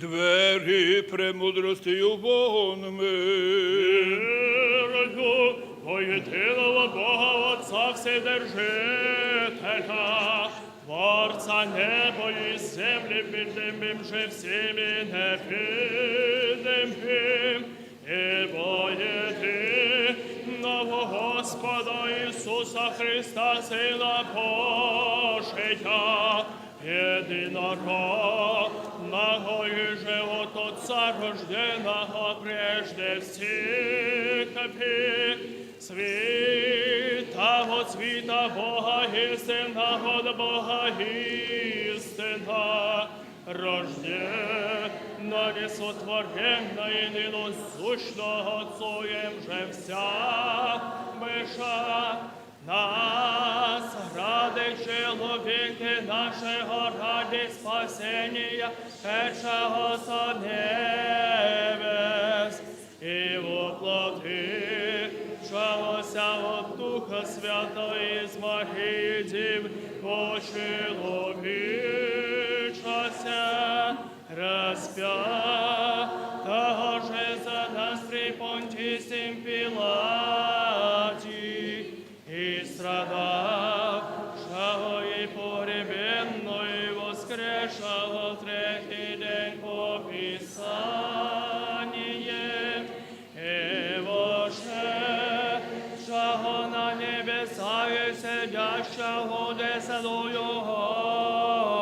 Двері премудростию вогонь Верою во единого Бога Отца Вседержителя, Творца неба и земли, видимым же всеми невидимым, и во единого Господа Иисуса Христа, Сына Божия, единородного и же от Отца рожденного прежде всех век, святого цвета Бога истинного от Бога истина, рожденного несотворенного и ненасущного Отцоем же вся быша, Нас ради чоловіки нашого ради спасення, першого со небес, і воплоти, чогося от Духа Святого із Магидів, почеловічася, расп'ятого же за нас при Понтісім Пілаті, і страдав, шаго і погребенно, і воскрешав третій день по Писанні, і воше, шаго на небеса і сидящого деседою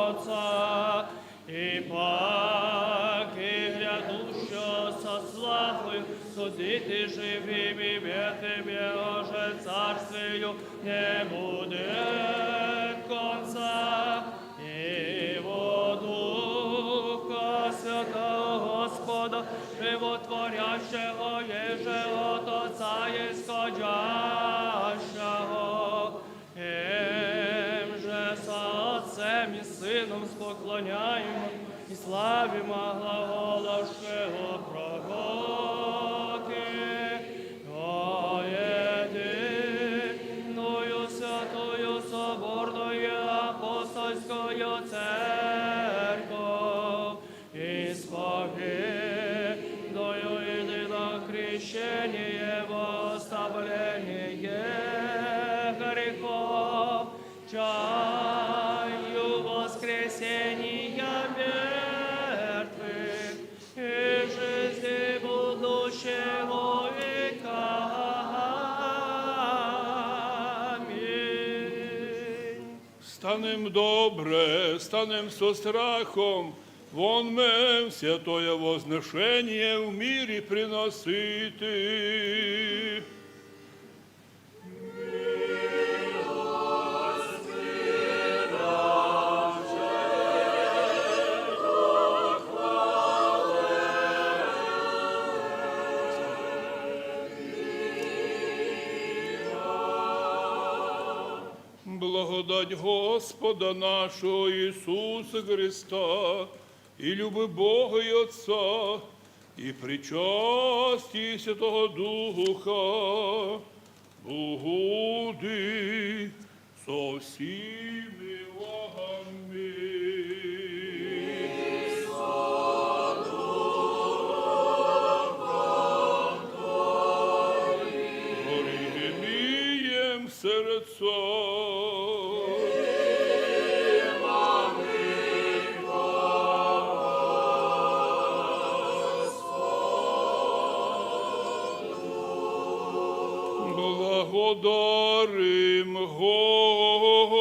Отца, і паки грядущого со славою, судити живим і тебе, Оже, царствию не буде конца. І во Духа Святого Господа, животворящего, еже от Отца исходящего, же со Отцем и Сыном споклоняємо і славимо глаголовшего пророки. О единую святую соборную апостольскую церковь, исповедую едино крещение, восставление грехов, чаю воскресения мертвых и жизни будущего века. Аминь. Станем добре, станем со страхом, вон мем святое возношение в мире приносити. Благодать Господа нашого Ісуса Христа, і люби Бога і Отця, і причасті Святого Духа, буди со всіми вами. Горімієм серця. Благодарим Господа.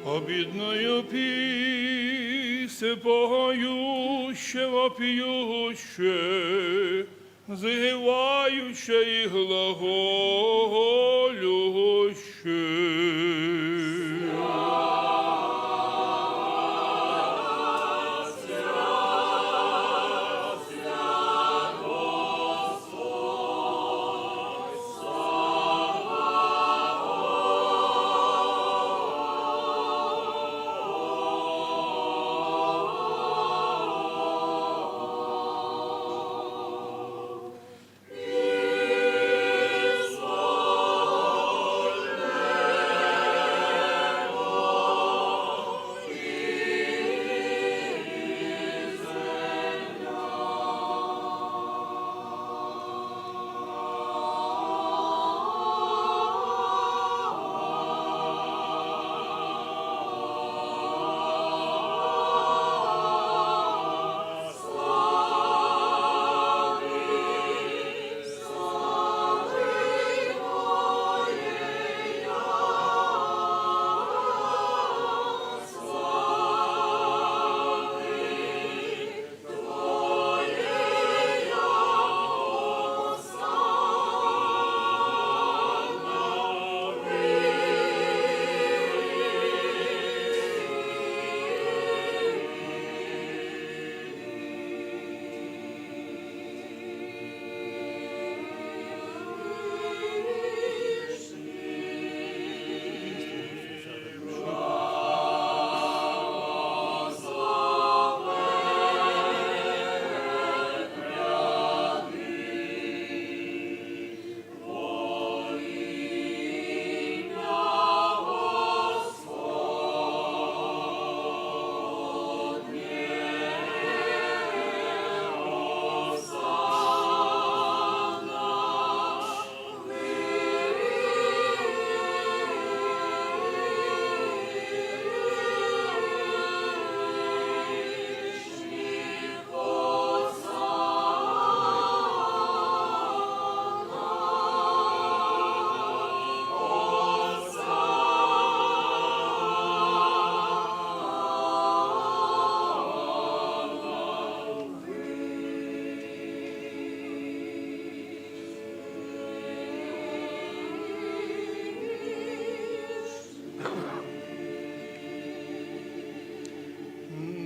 Обідною пісню се поюще, вопиюще, згиваюче і глаголюще.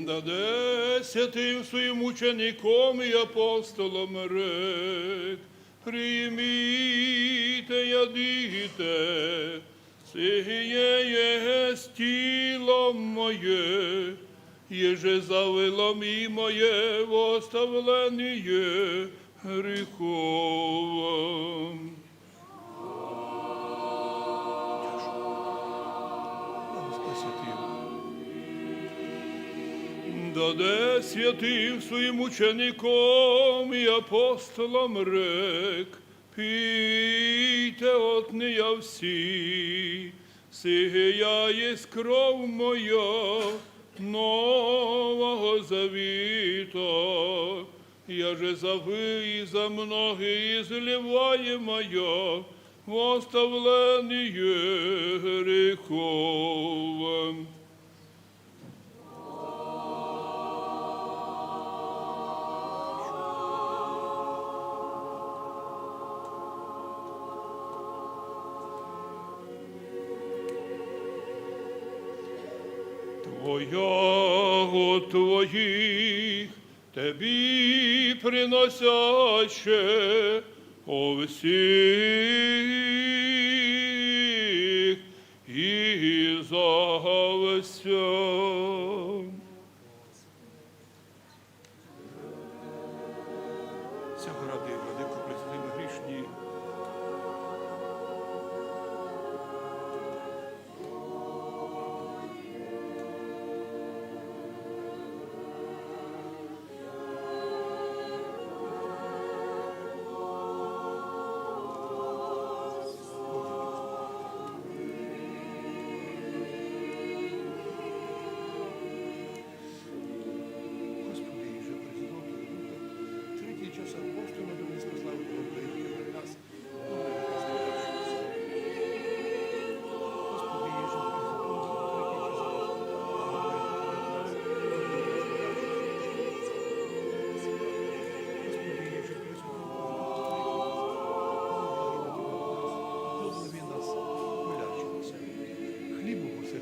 Даде святим своїм учеником і апостолам рек, прийміте, ядите, сие єсть тіло моє, еже завеломи моє воставление греховом. Даде святим своїм учеником і апостолам рек, пійте от нея всі, сия єсть кров моя нового завіта, я же за ви і за многі изливає моя в оставление греховом. Твояго твоїх, Тебі приносяще о всіх і за вся. Цього ради, владико, пресвятими грішні,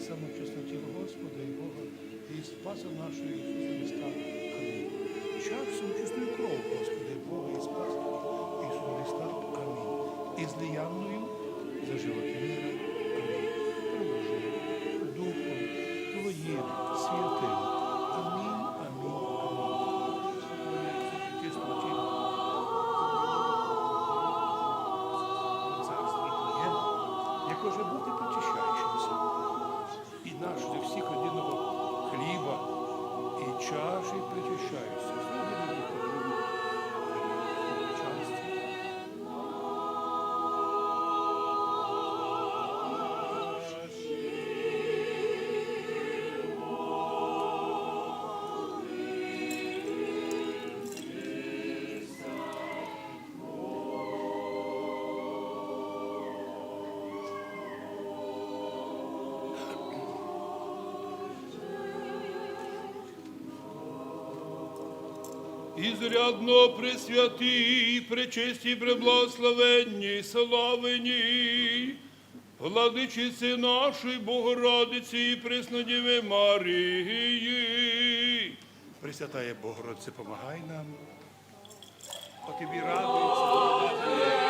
самого чесноті Господа і Бога, і Спаса нашого Ісуса Христа. Амінь. Часом чесную кров Господа і Бога, і Спаса Ісуса Христа. Амінь. І злиянною за живот мира. Амінь. Продовжуємо. Духом Твоїм святим. Амінь, амінь, амінь. Чесно тіло. Царство Твоє, якоже бути причащаючимся. І наш зі всіх одиного хліба і чаші причащаюся. Зробили Бога часто. Ізрядно пресвяті, пречисті, преблагословенні, славені, владичиці нашої Богородиці і Преснодіви Марії. Пресвятая Богородице, помагай нам. О Тобі радується.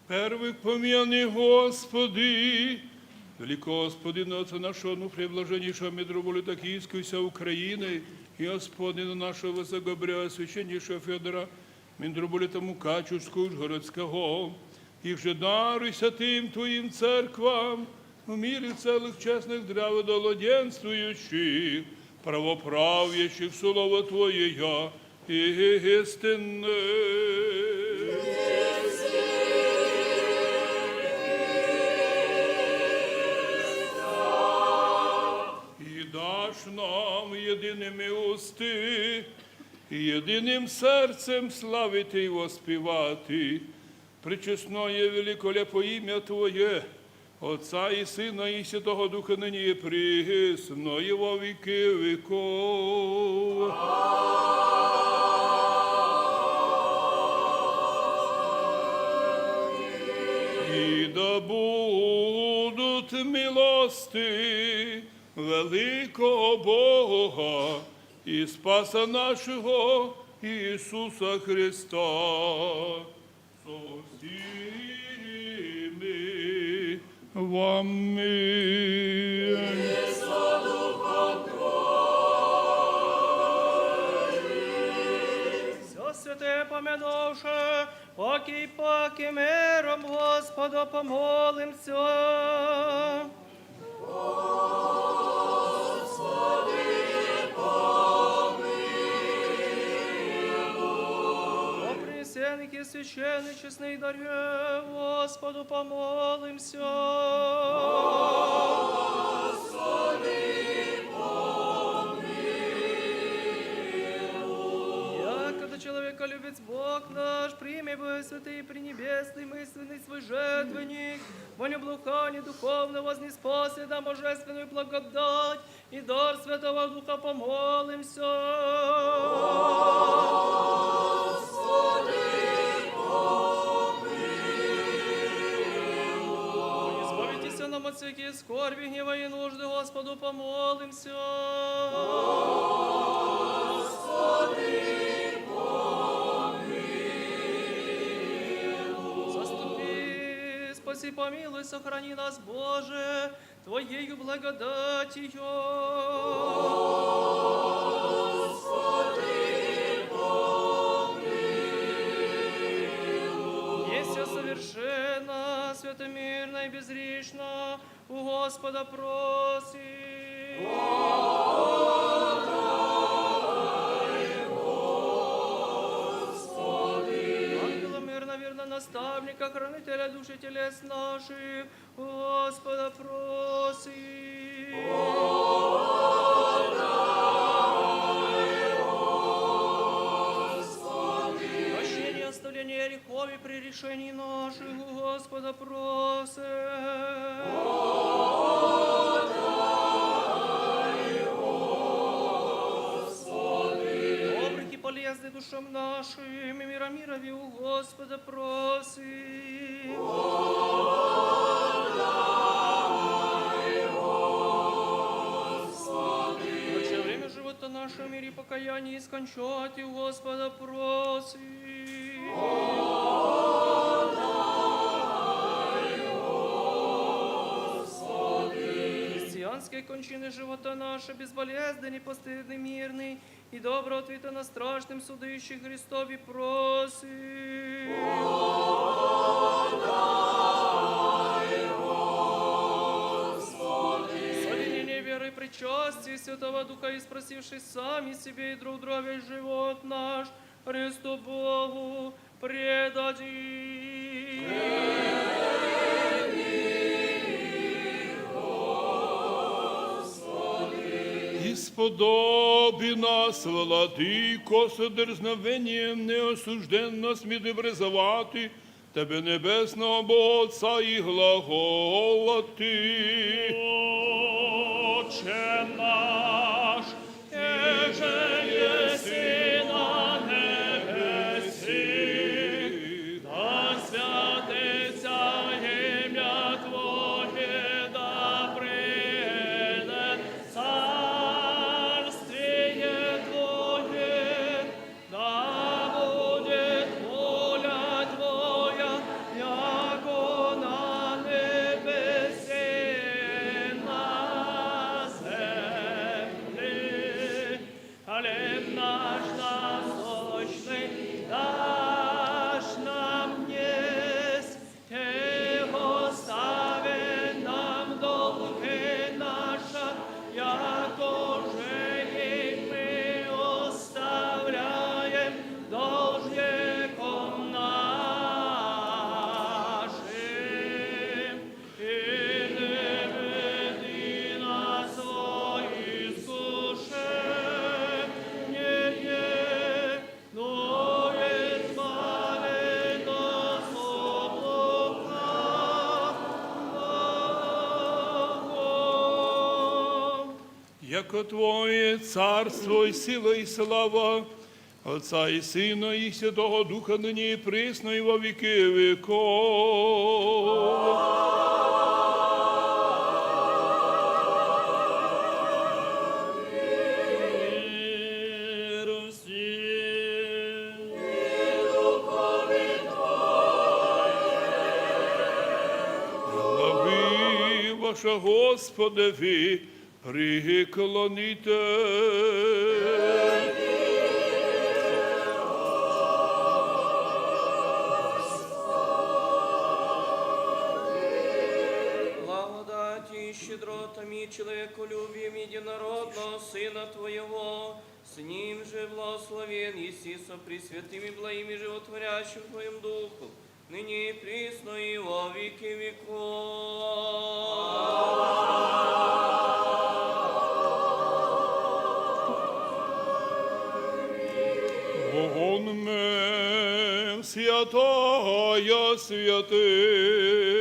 Первых помяни, Господи, великого Господина Отца нашего, ну, преблаженнейшего митрополита Киевского и вся Украины, и Господина нашего высокобря, священнейшего Федора, митрополита Мукачевского, Ужгородского, и вже даруй святым Твоим церквам, в мире целых, честных, здраво долоденствующих, правоправящих Слово Твое истинное. Нам єдиними усти і єдиним серцем славити і воспівати пречесное великолепо ім'я Твоє, Отца і Сина, і Святого Духа, нині і присно, і во віки віков. І да будуть милости великого Бога і Спаса нашого Ісуса Христа со всіми вами. Все святе помянувши, поки миром Господа помолимся. священники, священный, честный даре, Господу помолимся. Якогда человеколюбец Бог наш, прими, Бог святый и пренебесный, мысленный свой жертвенник, волю блухания духовно вознеспосли нам божественную благодать и дар Святого Духа помолимся. Избавитесь нам от всяких скорби, гнева и нужды, Господу помолимся. Заступи, спаси, помилуй, сохрани нас, Боже, Твоею благодатью. Еся совершенно, святомирно и безгрешно, у Господа просим. Ангела мирно, верно, наставника, хранителя души телес наших, у Господа просим. Прощение, оставление грехов и при решении наших, у Господа просим. Добрых и полезных душам нашим, и мира мирови у Господа просим. Лучшее время живота нашего в мире покаяния и скончать, и у Господа просим. Христианские кончины живота нашего, безболезненный, постыдный, мирный, и добро ответа на страшным судыщих Христове просим. Соединение веры и причастия Святого Духа, и спросившись сами себе и друг друга весь живот наш, Христу Богу предадим. І сподоби нас, владико, содерзновенням неосужденно сміти призивати Тебе небесного Бога Отця і глаголати. Отче наш, еже єси на небесі, да святиться ім'я Твоє, да прийде царствіє Твоє, да буде воля Твоя, яко на небесі, на землі. Хліб наш насущний даш нам днесь, Ти остави нам долги наша, яко же і ми оставляєм должником нашим. І не веди нас во іскушення, но избави нас от лукавого. Яко Твоє царство і сила і слава, Отця і Сина, і Святого Духа, нині і присно, і во віки віков. Глави ваша Господеві приклоніте. Благодати и щедротами человеколюбием единородного Сына Твоего, С ним же благословен еси со пресвятым и благим и животворящим Твоим Духом, ныне и присно и во веки Вогонне святая святим.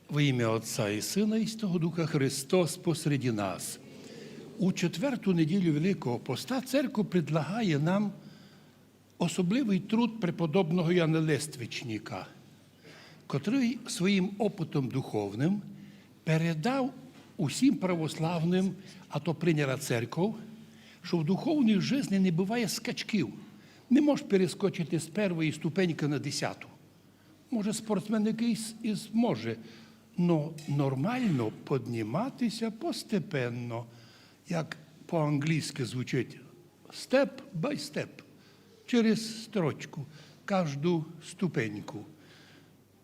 Во ім'я Отця і Сина, і Святого Духа, Христос посереді нас. У четверту неділю Великого Поста церква предлагає нам особливий труд преподобного Яна Лествичника, котрий своїм опитом духовним передав усім православним, а то прийняла церков, що в духовній житті не буває скачків. Не можеш перескочити з першої ступеньки на 10. Може, спортсмен якийсь і зможе, але нормально підніматися постепенно, як по-англійськи звучить step by step, через строчку, кожну ступеньку.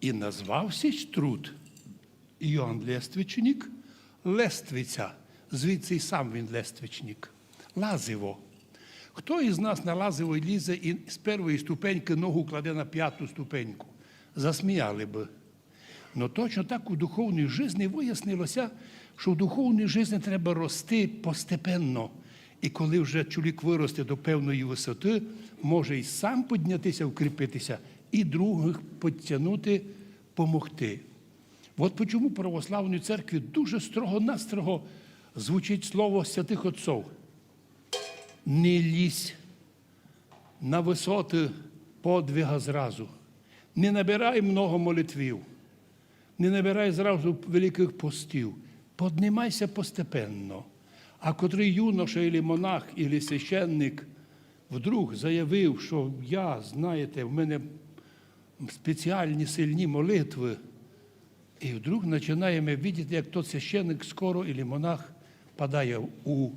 І назвався труд Йоанн Лествичник Лествиця, звідси й сам він Лествичник, лазиво. Хто із нас на лазиво лізе і з першої ступеньки ногу кладе на 5-ту ступеньку? Засміяли би. Но точно так у духовній житті вияснилося, що в духовній житті треба рости постепенно. І коли вже чоловік виросте до певної висоти, може і сам піднятися, укріпитися, і других підтягнути, помогти. От чому в православній церкві дуже строго-настрого звучить слово святих отців. Не лізь на висоти подвига зразу. Не набирай много молитвів. Не набирай зразу великих постів. Піднімайся постепенно. А котрий юноша, або монах, або священник вдруг заявив, що я, знаєте, в мене спеціальні сильні молитви, і вдруг починаємо бачити, як той священник скоро, або монах, падає у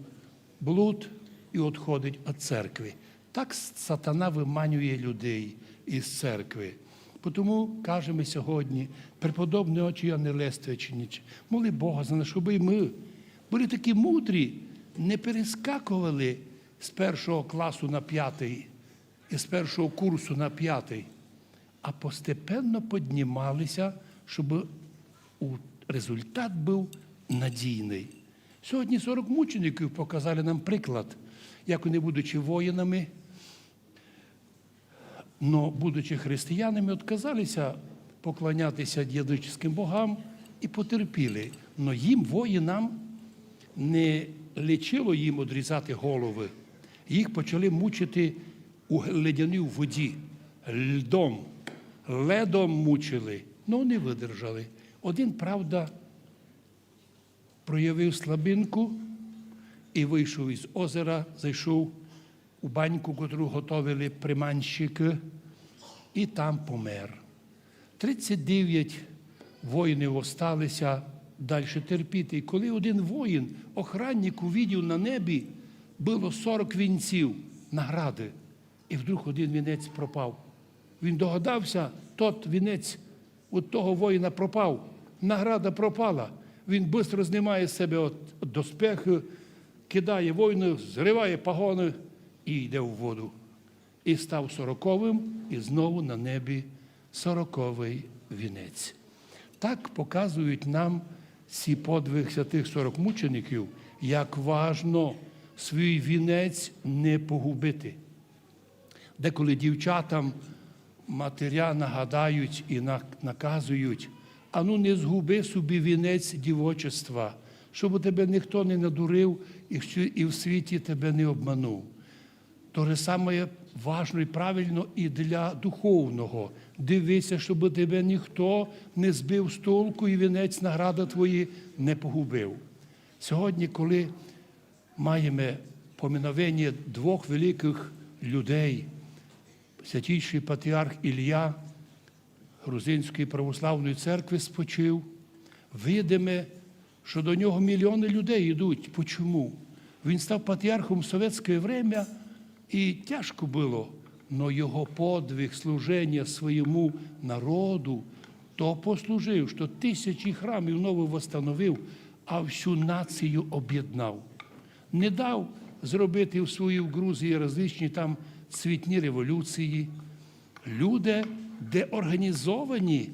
блуд і відходить від церкви. Так сатана виманює людей із церкви. Тому кажемо сьогодні, преподобний отче Яне Лествичник, моли Бога за нас, щоб і ми були такі мудрі, не перескакували з 1 класу на 5-й і з 1 курсу на 5-й, а постепенно піднімалися, щоб результат був надійний. Сьогодні 40 мучеників показали нам приклад, як вони, будучи воїнами, но, будучи християнами, відказалися поклонятися язичницьким богам і потерпіли. Но їм, воїнам, не личило їм відрізати голови. Їх почали мучити у ледяній воді, ледом мучили, але не видержали. Один, правда, проявив слабинку і вийшов із озера, зайшов у баньку, яку готували приманщики, і там помер. 39 воїнів осталися далі терпіти. І коли один воїн, охранник, увидів на небі, було 40 вінців, награди, і вдруг один вінець пропав. Він догадався, тот вінець від того воїна пропав, награда пропала. Він швидко знімає з себе доспехи, кидає воїну, зриває погони і йде в воду. І став 40-вим, і знову на небі 40-й вінець. Так показують нам ці подвиг святих 40 мучеників, як важно свій вінець не погубити. Деколи дівчатам матеря нагадають і наказують, ану не згуби собі вінець дівочества, щоб тебе ніхто не надурив і в світі тебе не обманув. То же саме важно і правильно і для духовного. Дивися, щоб тебе ніхто не збив з толку і вінець награда твої не погубив. Сьогодні, коли маємо поминовення двох великих людей, святійший патріарх Ілля Грузинської православної церкви спочив, видимо, що до нього мільйони людей йдуть. Чому? Він став патріархом в совєтське время, і тяжко було, але його подвиг, служення своєму народу, то послужив, що 1000 храмів нових восстановив, а всю націю об'єднав. Не дав зробити в своїй Грузії различні там цвітні революції. Люди, де організовані,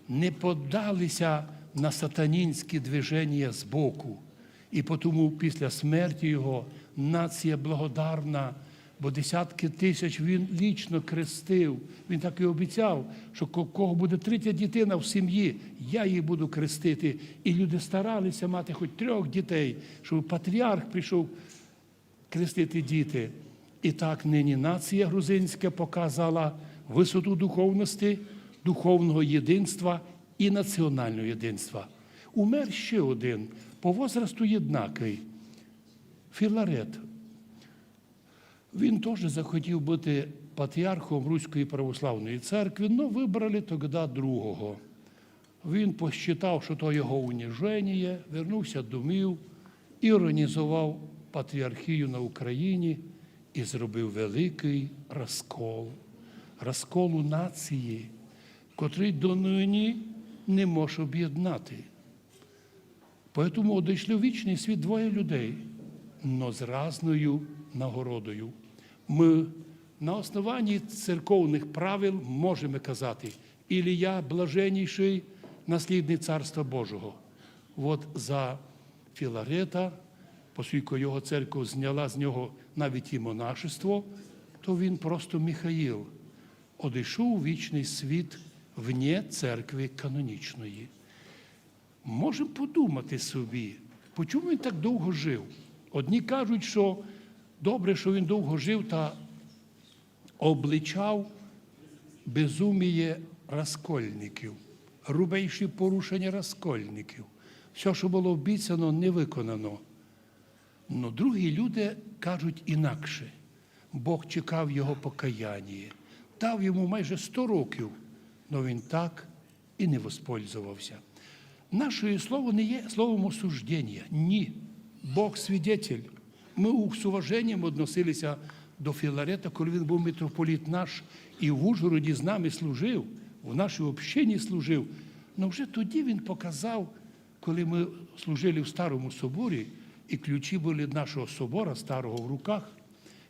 не поддалися на сатанінські движення збоку. І тому після смерті його нація благодарна бо десятки тисяч він лічно крестив. Він так і обіцяв, що кого буде третя дитина в сім'ї, я її буду крестити. І люди старалися мати хоч 3 дітей, щоб патріарх прийшов крестити діти. І так нині нація грузинська показала висоту духовності, духовного єдинства і національного єдинства. Умер ще один, по возрасту єднакий, Філарет. Він теж захотів бути патріархом Руської православної церкви, але вибрали тоді другого. Він посчитав, що то його уніження, вернувся домів і організував патріархію на Україні і зробив великий розкол. Розколу нації, котрий донині не може об'єднати. Тому одійшли в вічний світ 2 людей, но з разною нагородою. Ми на основанні церковних правил можемо казати, Ілія блаженніший, наслідник Царства Божого. От за Філарета, оскільки його церква зняла з нього навіть і монашество, то він просто Михаїл, одійшов у вічний світ вне церкви канонічної. Можемо подумати собі, чому він так довго жив? Одні кажуть, що добре, що він довго жив та обличав безуміє розкольників, грубейші порушення розкольників. Все, що було обіцяно, не виконано. Но другі люди кажуть інакше. Бог чекав його покаяння, дав йому майже 100 років, але він так і не воспользувався. Наше слово не є словом осуждення. Ні. Бог свідетель. Ми з уваженням відносилися до Філарета, коли він був митрополит наш і в Ужгороді з нами служив, в нашій общині служив. Але вже тоді він показав, коли ми служили в Старому соборі, і ключі були від нашого собора старого в руках,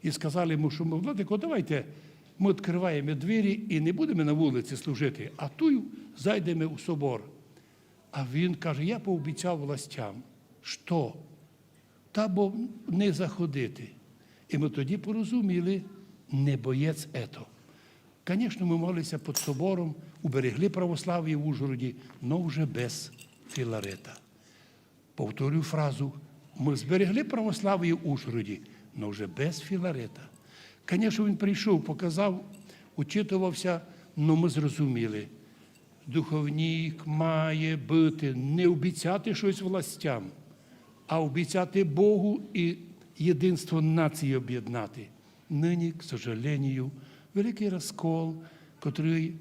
і сказали йому, що ми, владико, давайте ми відкриваємо двері і не будемо на вулиці служити, а тут зайдемо у собор. А він каже, я пообіцяв властям, що? Та бо не заходити. І ми тоді порозуміли, не боєць ето. Звісно, ми молилися під собором, уберегли православ'я в Ужгороді, але вже без Філарета. Повторюю фразу, ми зберегли православ'я в Ужгороді, але вже без Філарета. Звісно, він прийшов, показав, учитувався, але ми зрозуміли, духовник має бути не обіцяти щось властям, а обіцяти Богу і єдинство нації об'єднати. Нині, к сожалению, великий розкол, який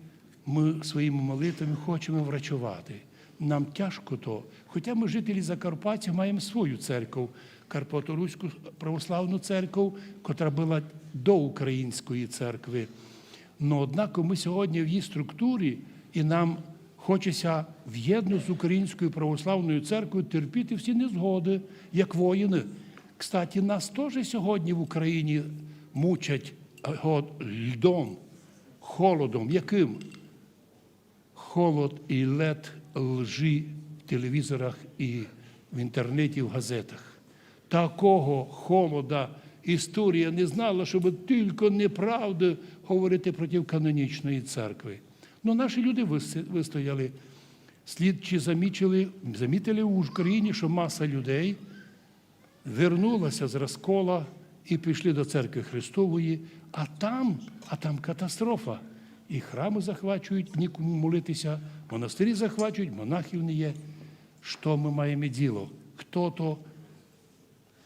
ми своїми молитвами хочемо врачувати. Нам тяжко то. Хоча ми, жителі Закарпаття, маємо свою церкву, Карпато-Руську православну церкву, яка була до Української церкви. Но, однак, ми сьогодні в її структурі, і нам хочеться в'єдно з Українською православною церквою терпіти всі незгоди, як воїни. Кстати, нас теж сьогодні в Україні мучать льдом, холодом. Яким? Холод і лед лжи в телевізорах і в інтернеті, в газетах. Такого холода історія не знала, щоб тільки неправду говорити проти канонічної церкви. Но наші люди вистояли. Слідчі замітили в Україні, що маса людей вернулася з розкола і пішли до церкви Христової, а там катастрофа. І храми захвачують, нікому молитися, монастирі захвачують, монахів не є. Що ми маємо діло? Хто-то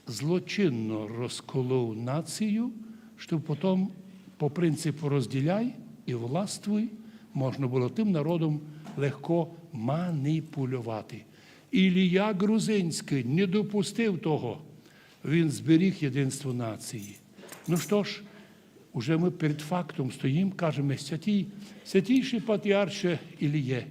злочинно розколов націю, щоб потім по принципу розділяй і властвуй можна було тим народом легко маніпулювати. Ілія Грузинський не допустив того. Він зберіг єдинство нації. Ну що ж, уже ми перед фактом стоїмо, кажемо, святійший патріарше Іліє.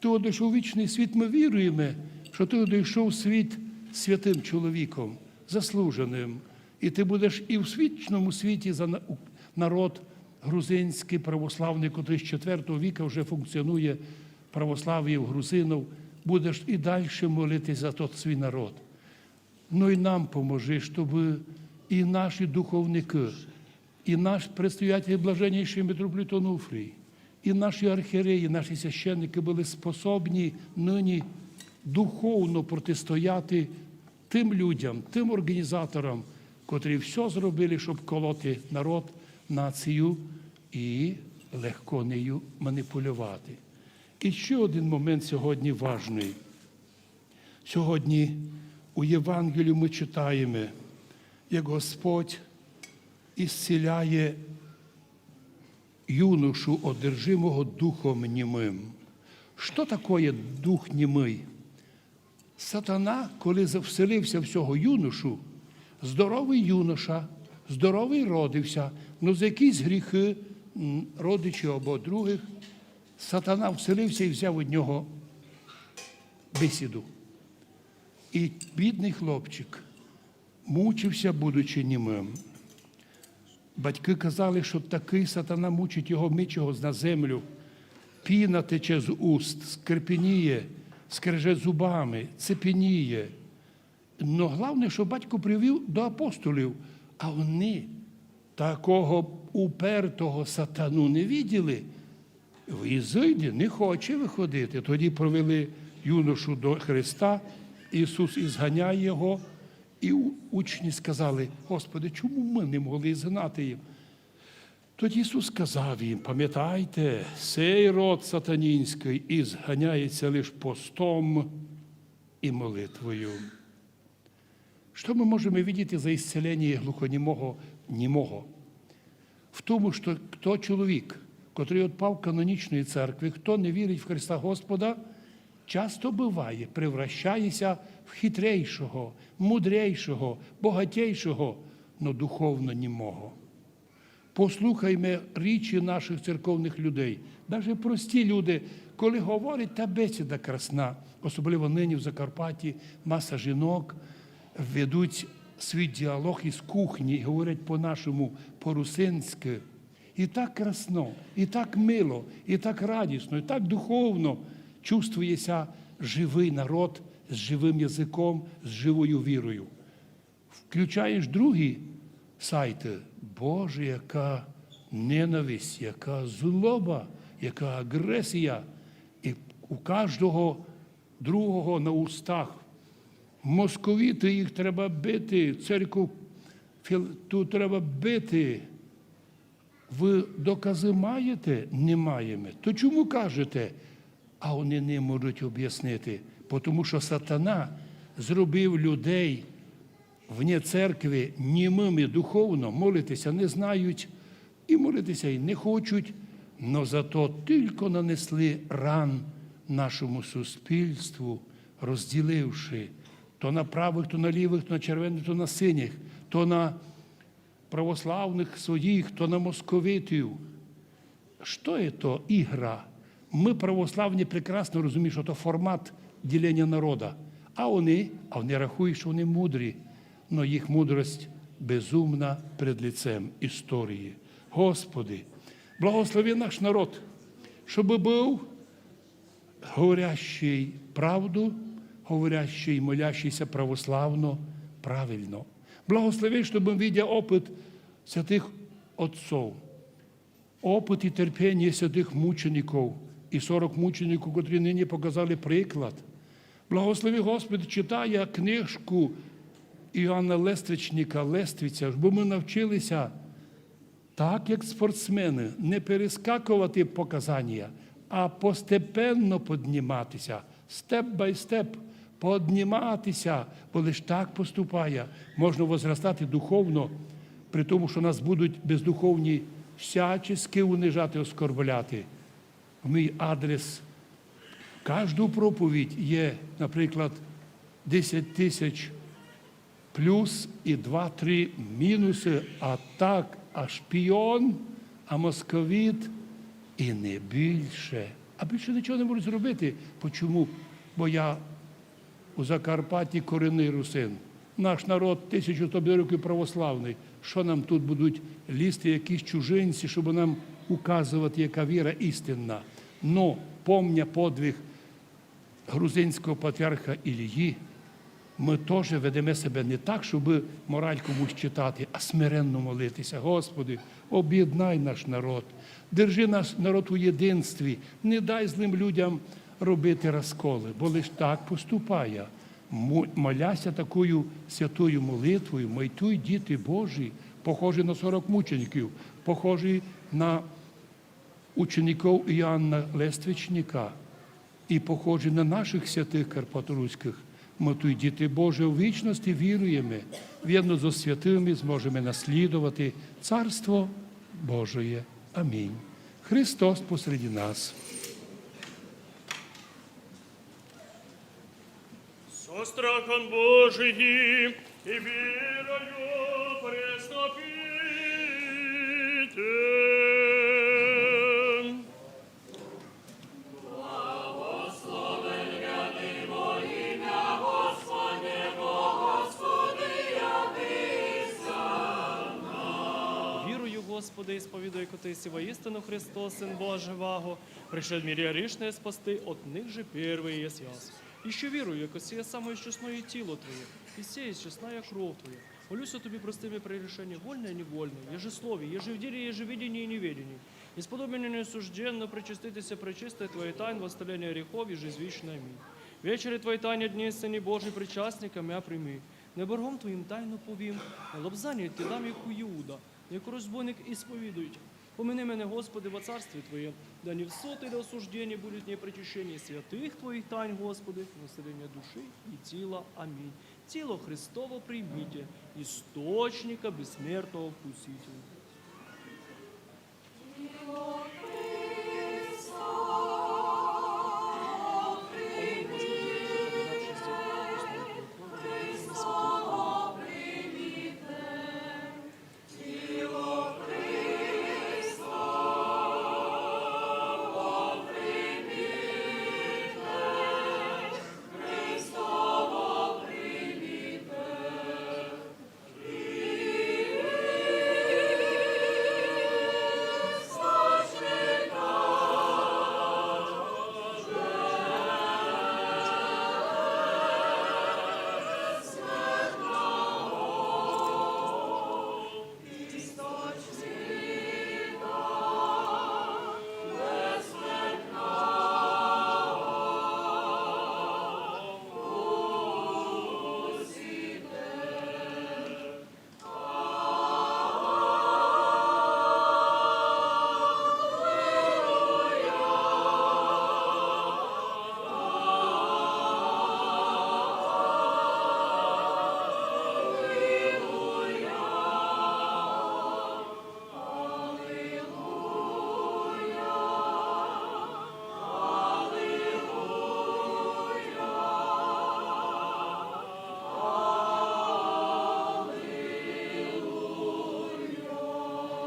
Ти одійшов у вічний світ, ми віруємо, що ти одійшов у світ святим чоловіком, заслуженим. І ти будеш і в вічному світі за народ грузинський, православний, який з 4 віка вже функціонує православ'я в грузинів, будеш і далі молитися за той свій народ. Ну і нам поможи, щоб і наші духовники, і наш предстоятель блаженніший митрополит Онуфрій, і наші архієреї, наші священники були способні нині духовно протистояти тим людям, тим організаторам, котрі все зробили, щоб колоти народ, націю і легко нею маніпулювати. І ще один момент сьогодні важний. Сьогодні у Євангелії ми читаємо, як Господь ісціляє юношу, одержимого духом німим. Що таке дух німий? Сатана, коли вселився в цього юношу, здоровий юноша, здоровий родився, але за якісь гріхи родичів або других, сатана вселився і взяв від нього бесіду. І бідний хлопчик мучився, будучи німим. Батьки казали, що такий сатана мучить його, мичого на землю, піна тече з уст, скрипініє, скреже зубами, цепеніє. Но головне, що батько привів до апостолів, а вони такого упертого сатану не виділи. Ізойде, не хоче виходити. Тоді провели юношу до Христа, Ісус ізганяє його, і учні сказали: Господи, чому ми не могли згнати їх? Тоді Ісус сказав їм: пам'ятайте, цей род сатанінський ізганяється лише постом і молитвою. Що ми можемо видіти за ісцелення глухонімого німого? В тому, що хто чоловік, котрий відпав канонічної церкви, хто не вірить в Христа Господа, часто буває, превращається в хитрейшого, мудрейшого, богатейшого, но духовно німого. Послухаймо річі наших церковних людей. Навіть прості люди, коли говорять, та бесіда красна, особливо нині в Закарпатті, маса жінок ведуть свій діалог із кухні, говорять по-нашому, по-русинськи. І так красно, і так мило, і так радісно, і так духовно чувствується живий народ з живим язиком, з живою вірою. Включаєш другі сайти, Боже, яка ненависть, яка злоба, яка агресія. І у кожного другого на устах. Московіти, їх треба бити, церкву тут треба бити. Ви докази маєте? Не маємо. То чому кажете? А вони не можуть об'яснити. Тому що сатана зробив людей вне церкви німими духовно, молитися не знають і молитися і не хочуть, но зато тільки нанесли ран нашому суспільству, розділивши то на правих, то на лівих, то на червоних, то на синіх, то на православних своїх, то на московитів. Що це ігра? Ми, православні, прекрасно розуміємо, що це формат ділення народу. А вони рахують, що вони мудрі, але їх мудрость безумна перед лицем історії. Господи, благослови наш народ, щоб був говорящий правду, говорящий, молящийся православно, правильно. Благослови, щоб ми видя опит святих отців, опит і терпіння святих мучеників, і 40 мучеників, котрі нині показали приклад. Благослови, Господи, читає книжку Іоанна Лествичника «Лествиця», щоб ми навчилися так, як спортсмени, не перескакувати показання, а постепенно підніматися, степ-бай-степ, підніматися, бо лише так поступає. Можна возростати духовно, при тому, що нас будуть бездуховні всячески унижати, оскорбляти. В мій адрес кожну проповідь є, наприклад, 10 тисяч плюс і 2-3 мінуси, а так, а шпіон, а московіт і не більше. А більше нічого не можу зробити. Чому? Бо я у Закарпатті корінний русин. Наш народ 1100 років православний. Що нам тут будуть лізти якісь чужинці, щоб нам указувати, яка віра істинна? Но, помня подвиг грузинського патріарха Ілії, ми теж ведемо себе не так, щоб мораль комусь читати, а смиренно молитися. Господи, об'єднай наш народ, держи наш народ у єдинстві, не дай злим людям робити розколи, бо лиш так поступає. Моляся такою святою молитвою, майтуй, діти Божі, похожі на 40 мучеників, похожі на учеників Іоанна Лествичника і похожі на наших святих карпаторуських. Ми тут, діти Божі, у вічності віруємо, вірно зо святими зможемо наслідувати Царство Божоє. Амінь. Христос посеред нас. Со страхом Божиим и верою приступите. Вірую, Господи, исповедуй, ко Ты си воистину Христос, Сын Божьего, пришел в мире грешное спасти, от них же первый есть яс. Еще вірую, яко сіє самое чесное тіло Твоє, і сіє чесная кров Твоя. Молюся Тобі простими прегрешения, вольное и невольное, ежесловие, ежевделие, ежевидение и неведение. Исподобие неосужденно причаститеся пречистой Твоей тайн, воссталения грехов, ежезвичной. Аминь. Вечери Твоей тайне дни, Сыне Божий, причастниками, а прими. Не боргом Твоїм тайну повім, а лобзання Ти дам, як у Іуда, як розбойник ісповідують. Помяни мене, Господи, во царстве Твоем, да не в суд или осуждение будет не причащение святых Твоих тайн, Господи, население души и тела. Аминь. Тело Христово примите, источника бессмертного вкусителя.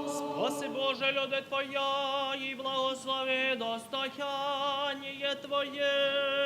Спаси, Боже, люди Твоя, и благослови достояние Твое.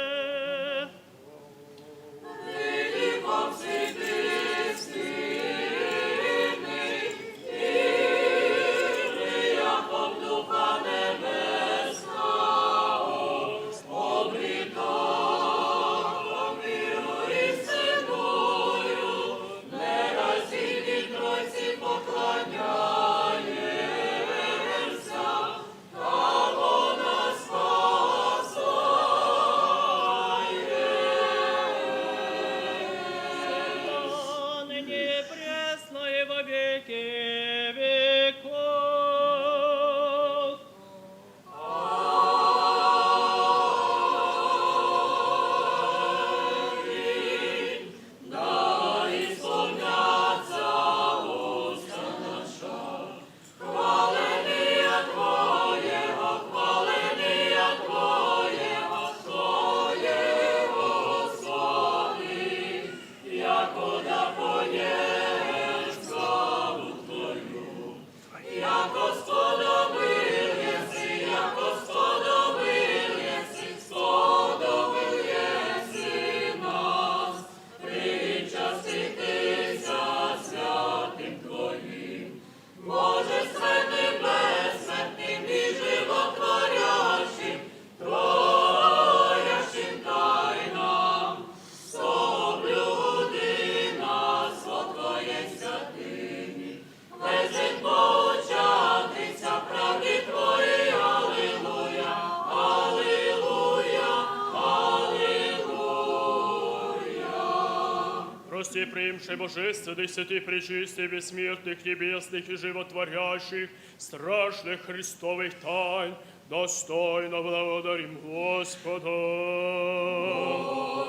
милости приимши божественных, святых, пречистых, бессмертных, небесных и животворящих, страшных Христовых тайн, достойно благодарим Господа.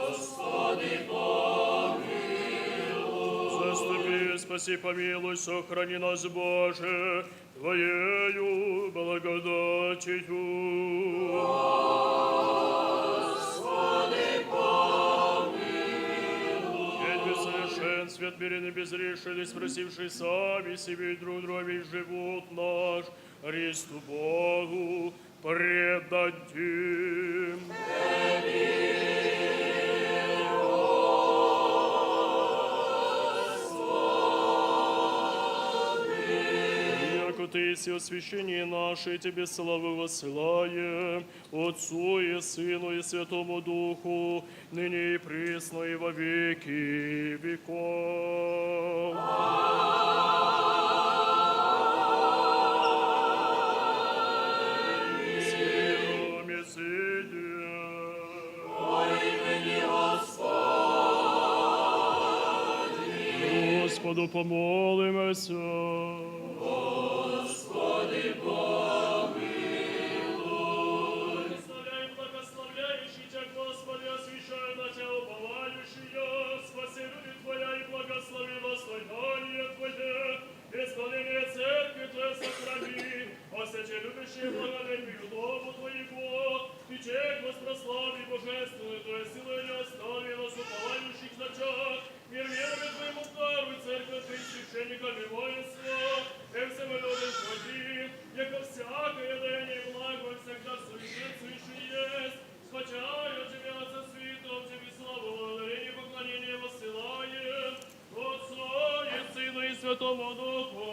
Господи, помилуй. Заступи, спаси, помилуй, сохрани нас, Боже, Твоею благодатью. Свет мирен и безрешенный, спросивший сами себе и друг друга весь живот наш, Христу Богу предадим. Яко Ты си освящение наше, Тебе славу воссылаем, Отцу и Сыну и Святому Духу, ныне и присно и во веки веков. Силами сидя. Во имени Господи. Господу помолимся. Господи, помилуй. Славяй, благословляющий Тебя, Господи, освящай на Тебя уповающие, спаси люди Твоя и благослови восстание Твое, исполнение церкви Твоей сохрани, освящай любящие благодатью дому Твоего, и тех воспрослави божественную Твою силу не остави нас уповающих на Тебя, мир верами Твоему даруй церковь Твоим священникам и воинство, и всем людям Твоим, яко всякое даяние благо всегда суетствующий есть, схвачая Тебя со святом, Тебе славу, благодарение, поклонение воссылаем, Отцу и Сыну и Святому Духу,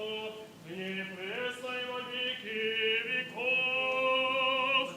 ныне и пресно и во веки веков.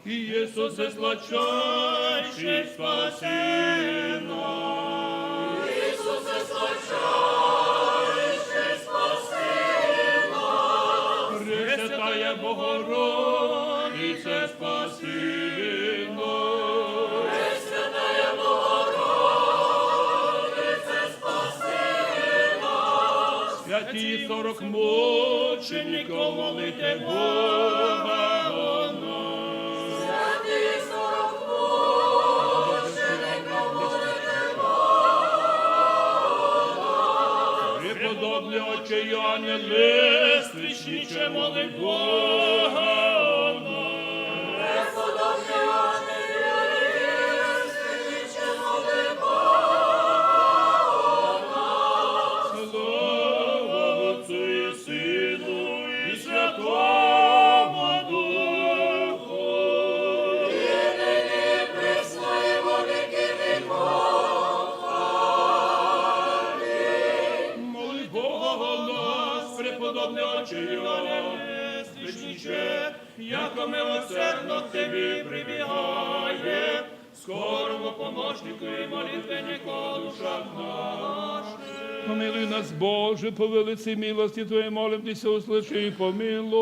Иисусе, сладчайший, спаси нас. Иисусе, сладчайший, спаси нас. Пресвятая Богородице, спаси нас. Пресвятая Богородице, спаси нас. Святі 40 мучеников, молите Бога о нас. Преподобні Отче Йоанне Лествичниче, моли Бога о нас. Преподобні Йоанне Лествичниче, моли Бога о нас. Слава Отцу і Сину і Святому Духу. І нині присно і во віки віков. Моли Бога о нас, преподобне Отче Йоанне Лествичниче, яко милосердно к Тебе прибігає, скорому помощнику і молитвеннику о душах наших. Помилуй нас, Боже, по велиці милості Твоєї, молимся, услыши і помилуй.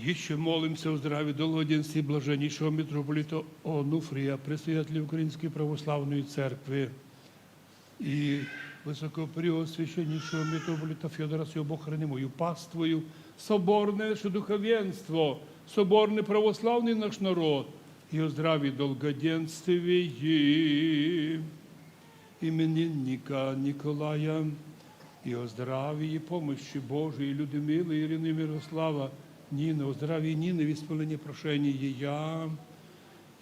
Еще молимся о здравии долгоденствии блаженнейшего митрополита Онуфрия, предстоятеля Украинской Православной Церкви, и высокопреосвященнейшего митрополита Федора с его богохранимою паствою, соборное наше духовенство, соборный православный наш народ, и о здравии долгоденствии именинника Николая, и о здравии и помощи Божией Людмилы, Ирины, Мирослава, Нины, о здравии Нины в исполнении прошения я,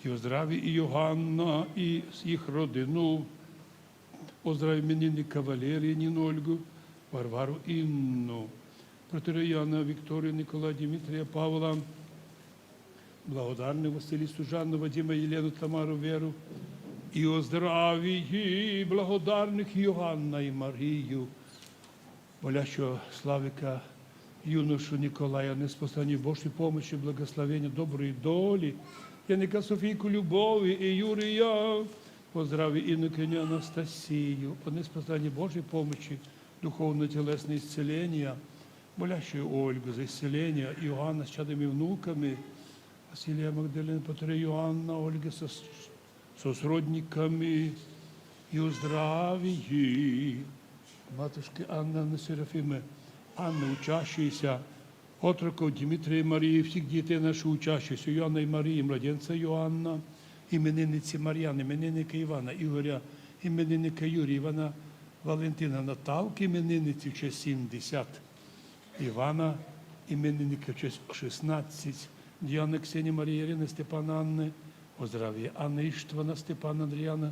и о здравии Иоганна и их родину, о здравии именинника Валерия, Нину Ольгу, Варвару Инну, протоиерея Викторию, Николая, Дмитрия, Павла, благодарную Василису, Жанну, Вадима, Елену, Тамару, Веру, и о здравии благодарных Иоанна и Марию, молящего Славика, юношу Николая, неспосланию Божьей помощи, благословения, доброй доли, Яника Софийку Любови и Юрия, о здравии инокиню Анастасию, о неспослании Божьей помощи, духовно-телесное исцеление, молящую Ольгу за исцеление, Иоанна с чадами и внуками, Василия Магдалины, Патра Иоанна, Ольга со сродниками, и о здравии матушки Анны Серафимы, Анны, учащиеся, отроков Дмитрия и Марии, всех детей наших учащихся, Иоанна и Марии, младенца Иоанна, именинниці Мар'яни, именинника Івана, Ігоря, именинника Юрія, Івана, Валентина, Наталки, именинниці в честь 70, Івана, именинника в честь 16, Діани, Ксенії, Марії, Ірини, Степана, Анни, о здравии Анны, Іштвана, Степана, Андріяна,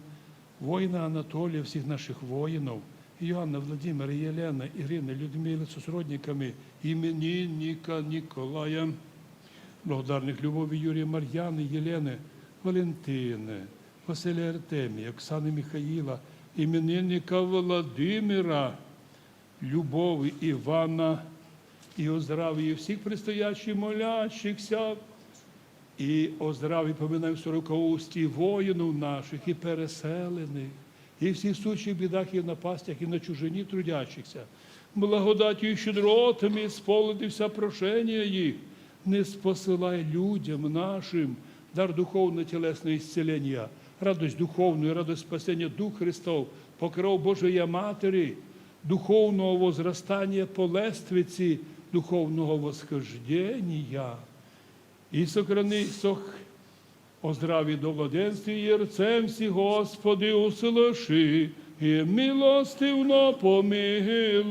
воїна Анатолія, всіх наших воїнів, Иоанна, Владимира, Елена, Ирины, Людмилы с сродниками, именинника Николая, благодарных Любови, Юрия, Марьяны, Елены, Валентины, Василия Артемия, Оксаны Михаила, именинника Владимира, Любови, Ивана, и о здравии всех предстоящих молящихся, и о здравии поминаем сорокаусті воїнів наших і переселених, і всіх сучих бідах і напастях, і на чужині трудящихся, благодаттю і щедротами сполнився прошення їх, не спосилай людям нашим дар духовно-телесного исцеления, радость духовную, радость спасения Дух Христов, покров Божия Матери, духовного возрастания по лествиці, духовного восхождения, и сохрани о здравии до благоденствия и рцем всі, Господи, услыши, и милостивно помилуй.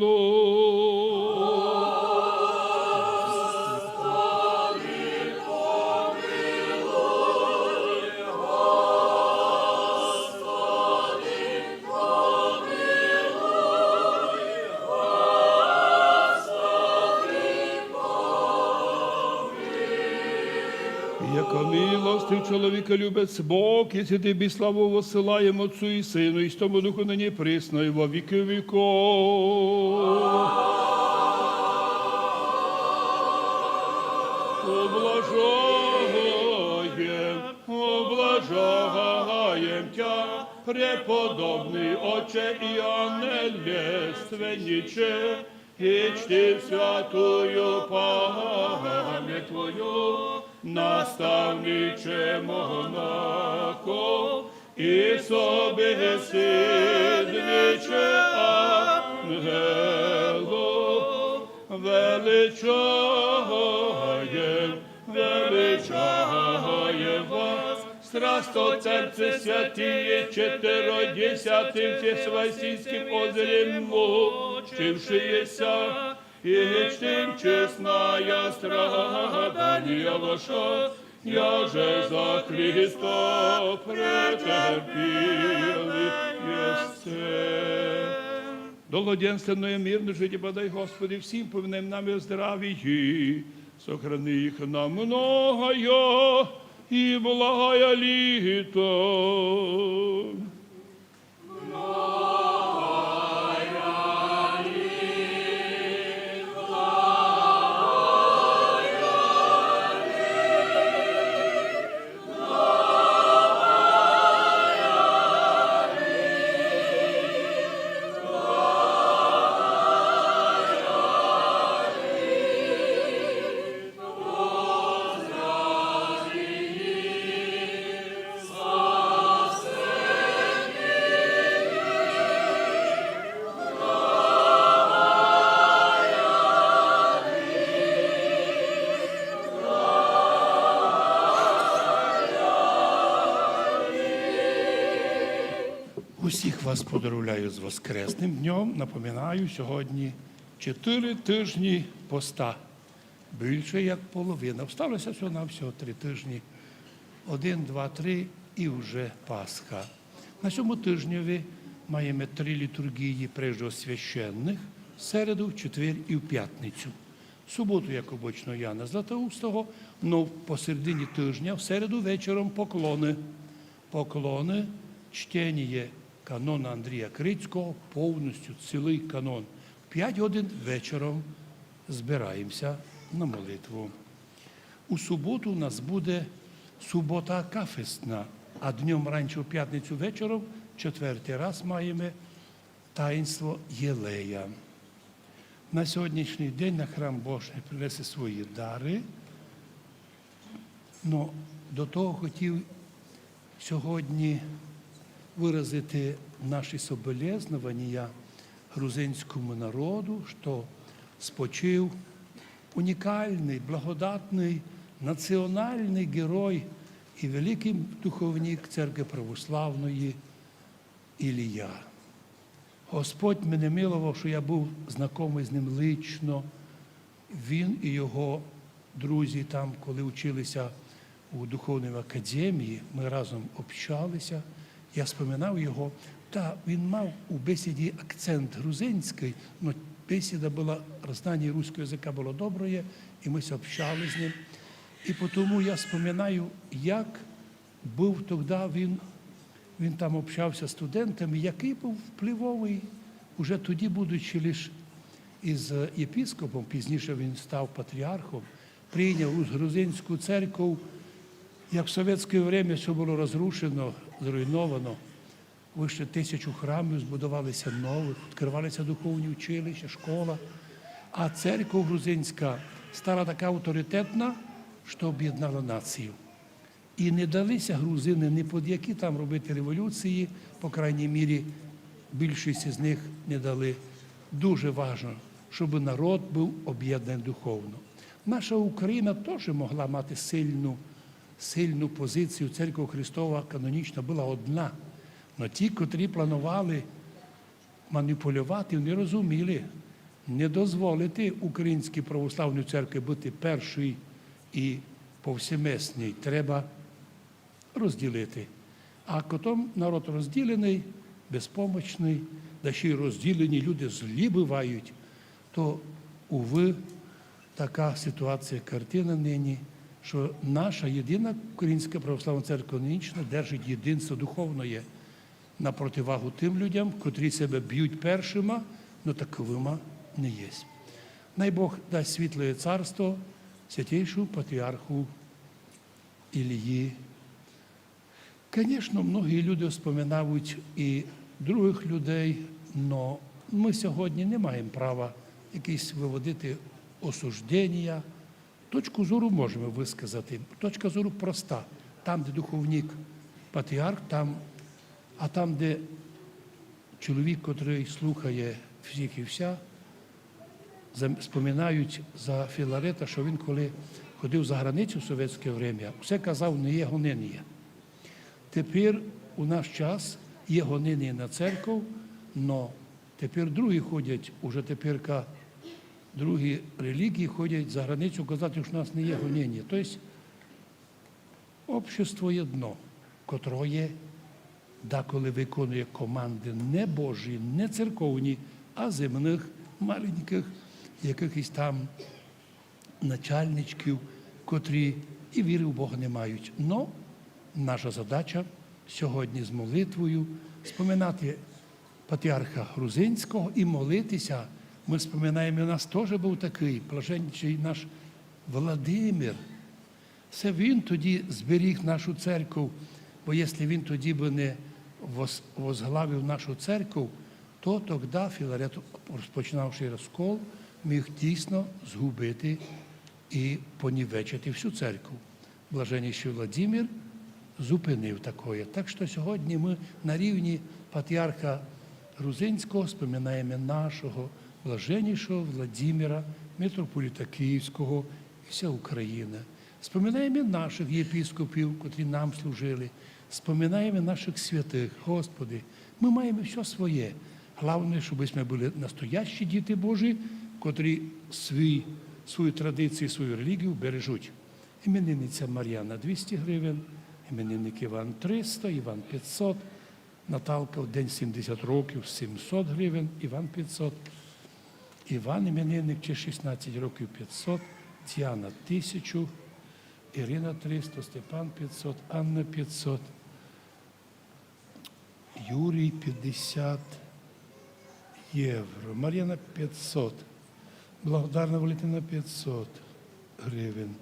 Яко милостив чоловіка любець Бог, якщо тобі славу воссилаємо Отцу і Сину, і тому Духу нині присно, і во віки віков. Облажаєм Тя, преподобний Отче Іоанне Лєственниче, і чтив святую пам'ять Твою, наставниче монахов, і собеседниче ангелов, величаєм вас, страстотерпце святые, четверодесятым всесвятийским озрем мучившиеся, и чтим честная страдания ваша, я же за Христа претерпели есте. Долгоденственное мирно житие подай, Господи, всем поминаем нами о здравии, сохрани их на многое и благое лето. Усіх вас поздравляю з Воскресним днем. Напоминаю, сьогодні 4 тижні поста. Більше як половина. Всталося всього 3 тижні. 1, 2, 3 і вже Пасха. На цьому тижневі маємо 3 літургії преждеосвященних – середу, в четвер і в п'ятницю. Суботу, як обично, Яна Златоустого, но посередині тижня, в середу вечором поклони. Поклони, чтення канона Андрія Крицького, повністю цілий канон. 5 годин вечором збираємося на молитву. У суботу у нас буде субота акафистна, а днем раніше у п'ятницю вечором, 4-й раз маємо таїнство Єлея. На сьогоднішній день на храм Божий принесли свої дари, але до того хотів сьогодні виразити наші соболезновання грузинському народу, що спочив унікальний, благодатний, національний герой і великий духовник Церкви Православної Ілія. Господь мене милував, що я був знайомий з ним лично. Він і його друзі там, коли вчилися у духовній академії, ми разом общалися. Я споминав його. Та він мав у бесіді акцент грузинський, але бесіда була, рознання руського язика було добре, і ми общали з ним. І тому я споминаю, як був тоді він там общався з студентами, який був впливовий, уже тоді, будучи лише із єпископом, пізніше він став патріархом, прийняв грузинську церкву, як в совєтське время все було розрушено, зруйновано. Вище 1000 храмів збудувалися нових, відкривалися духовні училища, школа. А церква грузинська стала така авторитетна, що об'єднала націю. І не далися грузини ні під які там робити революції, по крайній мірі більшість з них не дали. Дуже важливо, щоб народ був об'єднаний духовно. Наша Україна теж могла мати сильну позицію. Церква Христова канонічна була одна. Але ті, котрі планували маніпулювати, не розуміли, не дозволити Українській православній церкві бути першою і повсемесній. Треба розділити. А потім народ розділений, безпомічний, да ще й розділені люди злі бувають, то, уви, така ситуація, картина нині, що наша єдина Українська православна церква канонічна держить єдинство духовне на противагу тим людям, котрі себе б'ють першими, але таковими не є. Най Бог дасть світле царство святейшому патріарху Ілії. Звісно, многі люди вспоминають і других людей, але ми сьогодні не маємо права якісь виводити осуждення. Точку зору можемо висказати. Точка зору проста. Там, де духовник патріарх, а там, де чоловік, який слухає всіх і вся, споминають за Філарета, що він, коли ходив за границю в совєтське время, все казав, не є гонення. Тепер у наш час є гонення на церкву, але тепер другі ходять, уже тепер другі релігії ходять за границю казати, що у нас не є гонення. Тобто, общество єдно, котре деколи виконує команди не Божі, не церковні, а земних, маленьких, якихось там начальничків, котрі і віри в Бога не мають. Но наша задача сьогодні з молитвою споминати патріарха Грузинського і молитися. Ми споминаємо, у нас теж був такий блаженніший наш Владимир. Це він тоді зберіг нашу церкву, бо якщо він тоді би не возглавив нашу церкву, то тоді Філарет, розпочинавши розкол, міг дійсно згубити і понівечити всю церкву. Блаженніший Владимир зупинив такое. Так що сьогодні ми на рівні патріарха Грузинського споминаємо нашого блаженнішого Владимира, митрополита Київського і вся Україна. Споминаємо наших єпископів, котрі нам служили. Споминаємо наших святих. Господи, Ми маємо все своє. Головне, щоб ми були настоящі діти Божі, котрі свою традицію, свою релігію бережуть. Іменинниця Мар'яна 200 гривень, іменинник Іван 300, Іван 500, Наталка в день 70 років 700 гривень, Іван 500. Іван іменинник чи 16 років 500, Тіана 1000, Ірина 300, Степан 500, Анна 500, Юрій 50 євро, Мар'яна 500, Благодарна Валентина 500 гривень.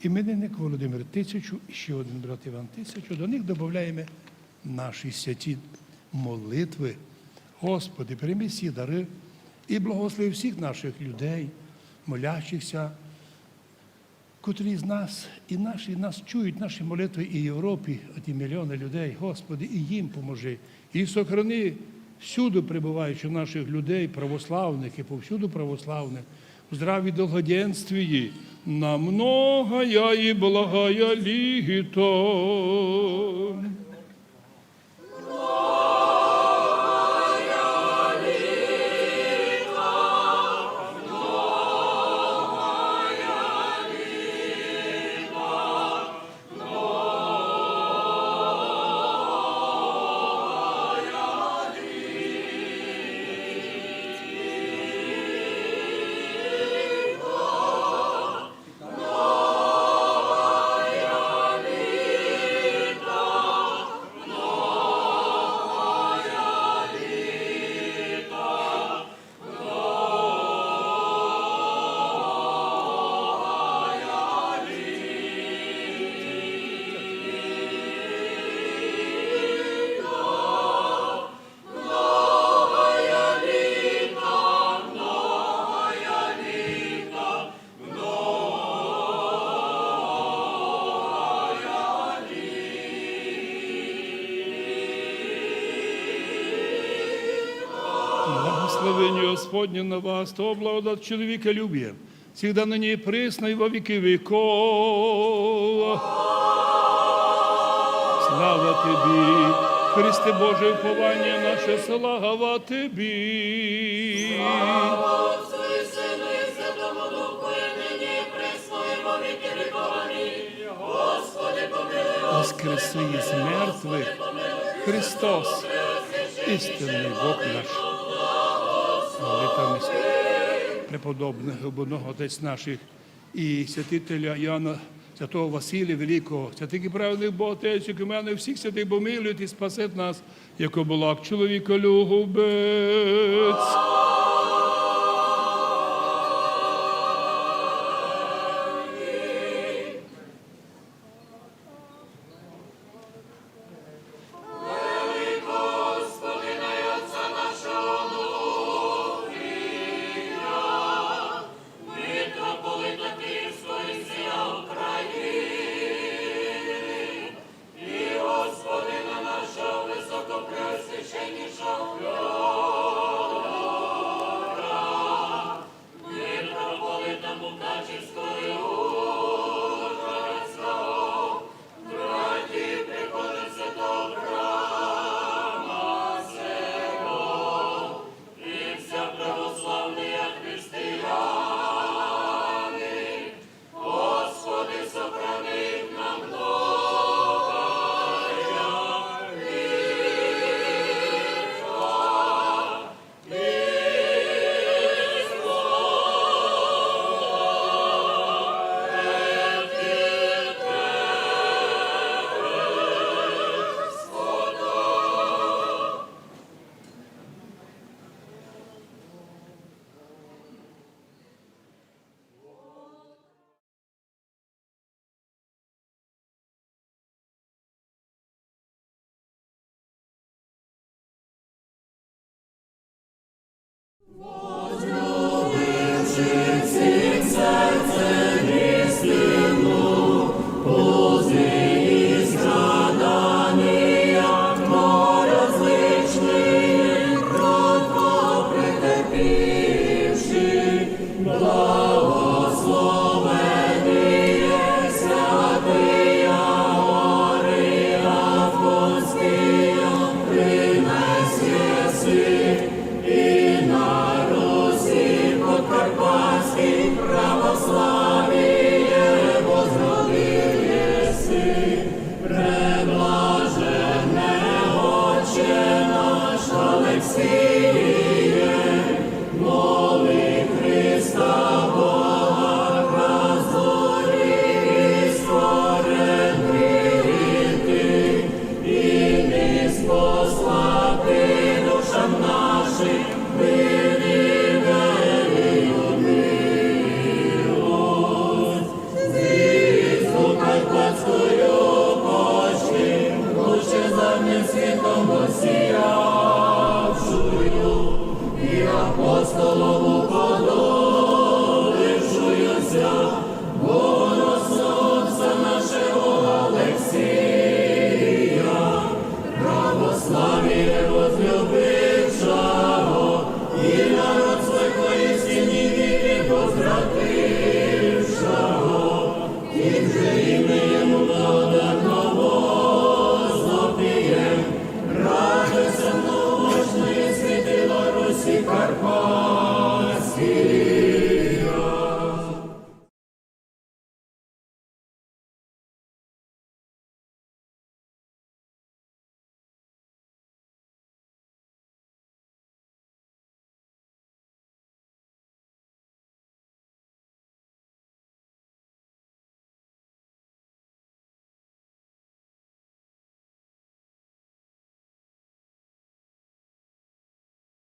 Іменинник Володимир 1000, і ще один брат Іван 1000. До них додаємо наші святі молитви. Господи, прийми всі дари і благослови всіх наших людей, молящихся, котрі з нас і нас чують, наші молитви і в Європі, ті мільйони людей. Господи, і їм поможи. І сохрани всюди прибуваючи наших людей, православних і повсюду православних, в здраві долгоденствії, на многая і благая літо. Благословение Господне на вас, то благодать человеколюбия, всегда на ней пресно и во веки веков. Слава Тобі, Христе Боже, уповання наше, слава Тобі. Слава Отцу і Сину і Святому Духу, і нині, і присно, і во віки веков. Амінь. Господи, помилуй. Воскреси із мертвих, Христос, істинний Бог наш. Молитвами преподобного ободного Отець наших і святителя Яна, святого Василія Великого, святих і праведних Бог Отець, як у мене всіх святих помилують і спасет нас, як облак чоловіколюбець. Возлюбивши всіх серцем,